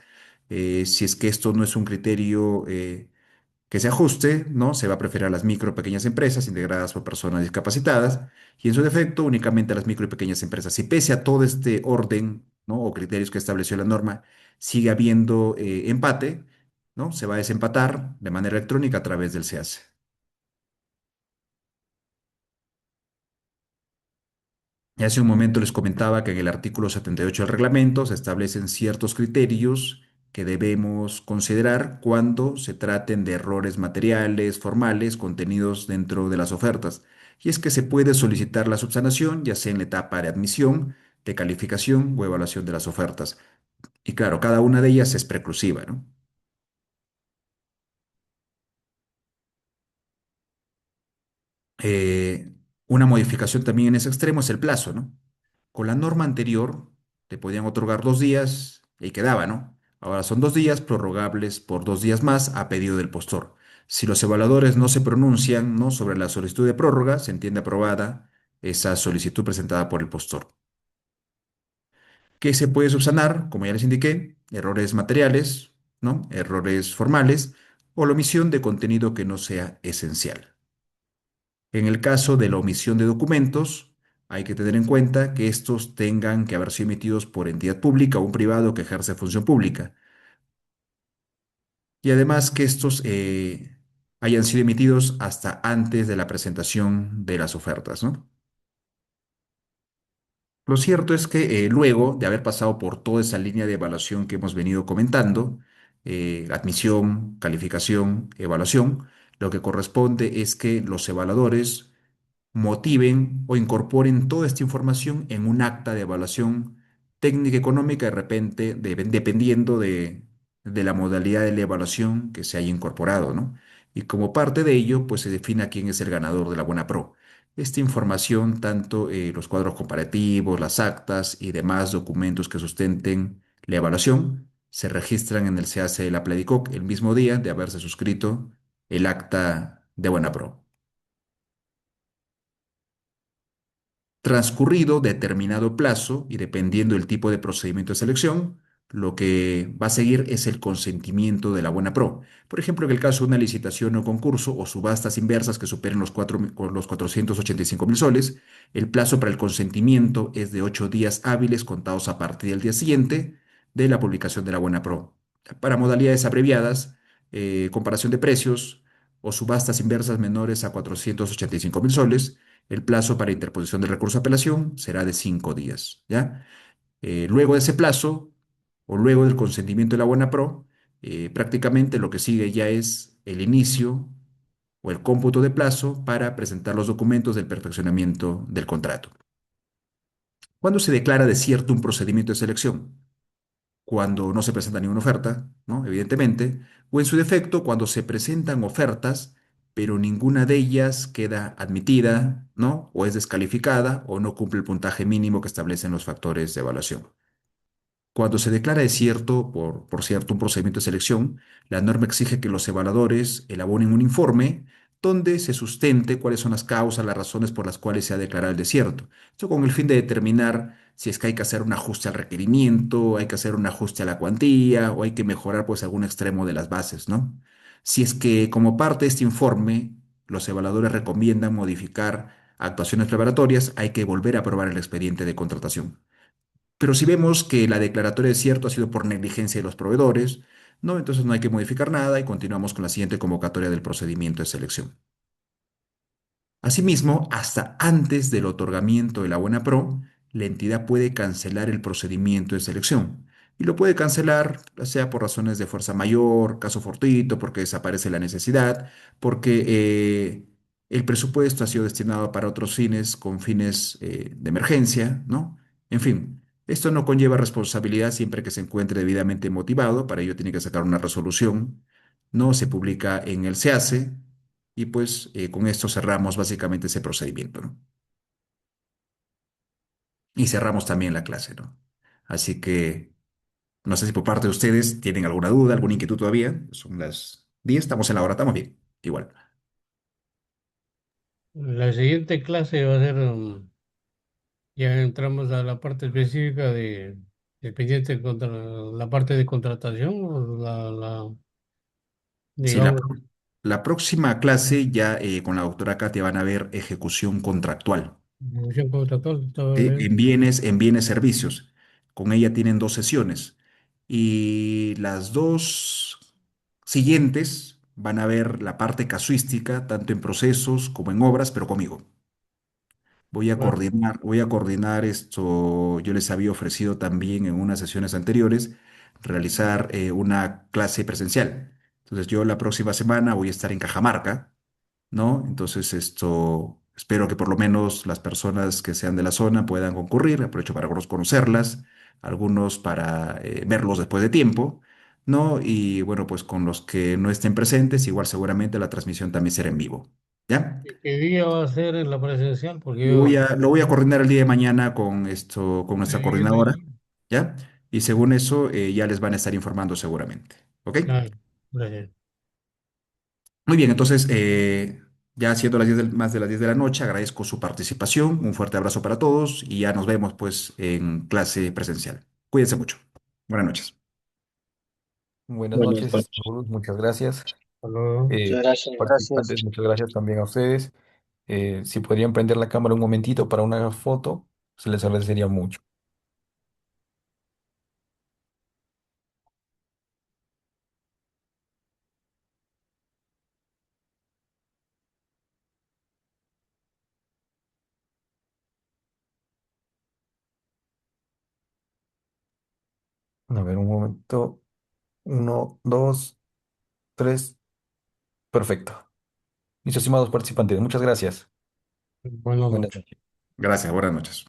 Si es que esto no es un criterio que se ajuste, ¿no? Se va a preferir a las micro y pequeñas empresas integradas por personas discapacitadas y en su defecto únicamente a las micro y pequeñas empresas. Si pese a todo este orden, ¿no? O criterios que estableció la norma, sigue habiendo empate, ¿no? Se va a desempatar de manera electrónica a través del SEACE. Y hace un momento les comentaba que en el artículo 78 del reglamento se establecen ciertos criterios que debemos considerar cuando se traten de errores materiales, formales, contenidos dentro de las ofertas. Y es que se puede solicitar la subsanación, ya sea en la etapa de admisión, de calificación o evaluación de las ofertas. Y claro, cada una de ellas es preclusiva, ¿no? Eh, una modificación también en ese extremo es el plazo, ¿no? Con la norma anterior te podían otorgar 2 días y ahí quedaba, ¿no? Ahora son 2 días prorrogables por 2 días más a pedido del postor. Si los evaluadores no se pronuncian, ¿no? sobre la solicitud de prórroga, se entiende aprobada esa solicitud presentada por el postor. ¿Qué se puede subsanar? Como ya les indiqué, errores materiales, ¿no? Errores formales o la omisión de contenido que no sea esencial. En el caso de la omisión de documentos, hay que tener en cuenta que estos tengan que haber sido emitidos por entidad pública o un privado que ejerce función pública. Y además que estos hayan sido emitidos hasta antes de la presentación de las ofertas, ¿no? Lo cierto es que luego de haber pasado por toda esa línea de evaluación que hemos venido comentando, admisión, calificación, evaluación, lo que corresponde es que los evaluadores motiven o incorporen toda esta información en un acta de evaluación técnica económica de repente, dependiendo de la modalidad de la evaluación que se haya incorporado, ¿no? Y como parte de ello, pues se define quién es el ganador de la buena pro. Esta información, tanto los cuadros comparativos, las actas y demás documentos que sustenten la evaluación, se registran en el CAC de la Pledicoc el mismo día de haberse suscrito el acta de buena pro. Transcurrido determinado plazo y dependiendo del tipo de procedimiento de selección, lo que va a seguir es el consentimiento de la buena pro. Por ejemplo, en el caso de una licitación o concurso o subastas inversas que superen los 485.000 soles, el plazo para el consentimiento es de 8 días hábiles contados a partir del día siguiente de la publicación de la buena pro. Para modalidades abreviadas, comparación de precios o subastas inversas menores a 485.000 soles, el plazo para interposición del recurso de apelación será de 5 días, ¿ya? Luego de ese plazo, o luego del consentimiento de la buena pro, prácticamente lo que sigue ya es el inicio o el cómputo de plazo para presentar los documentos del perfeccionamiento del contrato. ¿Cuándo se declara desierto un procedimiento de selección? Cuando no se presenta ninguna oferta, ¿no? Evidentemente, o en su defecto, cuando se presentan ofertas, pero ninguna de ellas queda admitida, ¿no? O es descalificada o no cumple el puntaje mínimo que establecen los factores de evaluación. Cuando se declara desierto, por cierto, un procedimiento de selección, la norma exige que los evaluadores elaboren un informe donde se sustente cuáles son las causas, las razones por las cuales se ha declarado el desierto. Esto con el fin de determinar si es que hay que hacer un ajuste al requerimiento, hay que hacer un ajuste a la cuantía o hay que mejorar pues algún extremo de las bases, ¿no? Si es que como parte de este informe los evaluadores recomiendan modificar actuaciones preparatorias, hay que volver a aprobar el expediente de contratación. Pero si vemos que la declaratoria de cierto ha sido por negligencia de los proveedores, ¿no? Entonces no hay que modificar nada y continuamos con la siguiente convocatoria del procedimiento de selección. Asimismo, hasta antes del otorgamiento de la buena pro, la entidad puede cancelar el procedimiento de selección. Y lo puede cancelar, ya sea por razones de fuerza mayor, caso fortuito, porque desaparece la necesidad, porque el presupuesto ha sido destinado para otros fines, con fines de emergencia, ¿no? En fin, esto no conlleva responsabilidad siempre que se encuentre debidamente motivado, para ello tiene que sacar una resolución, ¿no? Se publica en el SEACE y pues con esto cerramos básicamente ese procedimiento, ¿no? Y cerramos también la clase, ¿no? Así que no sé si por parte de ustedes tienen alguna duda, alguna inquietud todavía. Son las 10, estamos en la hora, estamos bien, igual. La siguiente clase va a ser, ya entramos a la parte específica de pendiente contra la parte de contratación, o Sí, la, digamos, la próxima clase ya con la doctora Katia van a ver ejecución contractual. ejecución contractual, estaba ¿Sí? bien. En bienes servicios. Con ella tienen dos sesiones. Y las dos siguientes van a ver la parte casuística, tanto en procesos como en obras, pero conmigo. Bueno, Voy a coordinar esto. Yo les había ofrecido también en unas sesiones anteriores realizar una clase presencial. Entonces yo la próxima semana voy a estar en Cajamarca, ¿no? Entonces esto, espero que por lo menos las personas que sean de la zona puedan concurrir. Aprovecho para conocerlas, algunos para verlos después de tiempo, ¿no? Y bueno, pues con los que no estén presentes, igual seguramente la transmisión también será en vivo, ¿ya? ¿qué día va a ser en la presencial? Porque yo, Lo voy a coordinar el día de mañana con esto, con nuestra coordinadora, ¿ya? Y según eso, ya les van a estar informando seguramente, ¿ok? ah, gracias. Muy bien, entonces, ya siendo más de las 10 de la noche, agradezco su participación, un fuerte abrazo para todos y ya nos vemos pues en clase presencial. Cuídense mucho. Buenas noches. Buenas Buenas noches, noches. Bruce, muchas gracias. Hasta luego. Eh, Participantes, muchas gracias también a ustedes. Si podrían prender la cámara un momentito para una foto, se les agradecería mucho. A ver, un momento. Uno, dos, tres. Perfecto. Mis estimados participantes, muchas gracias. Buenas Buenas noches. noches. Gracias, buenas noches.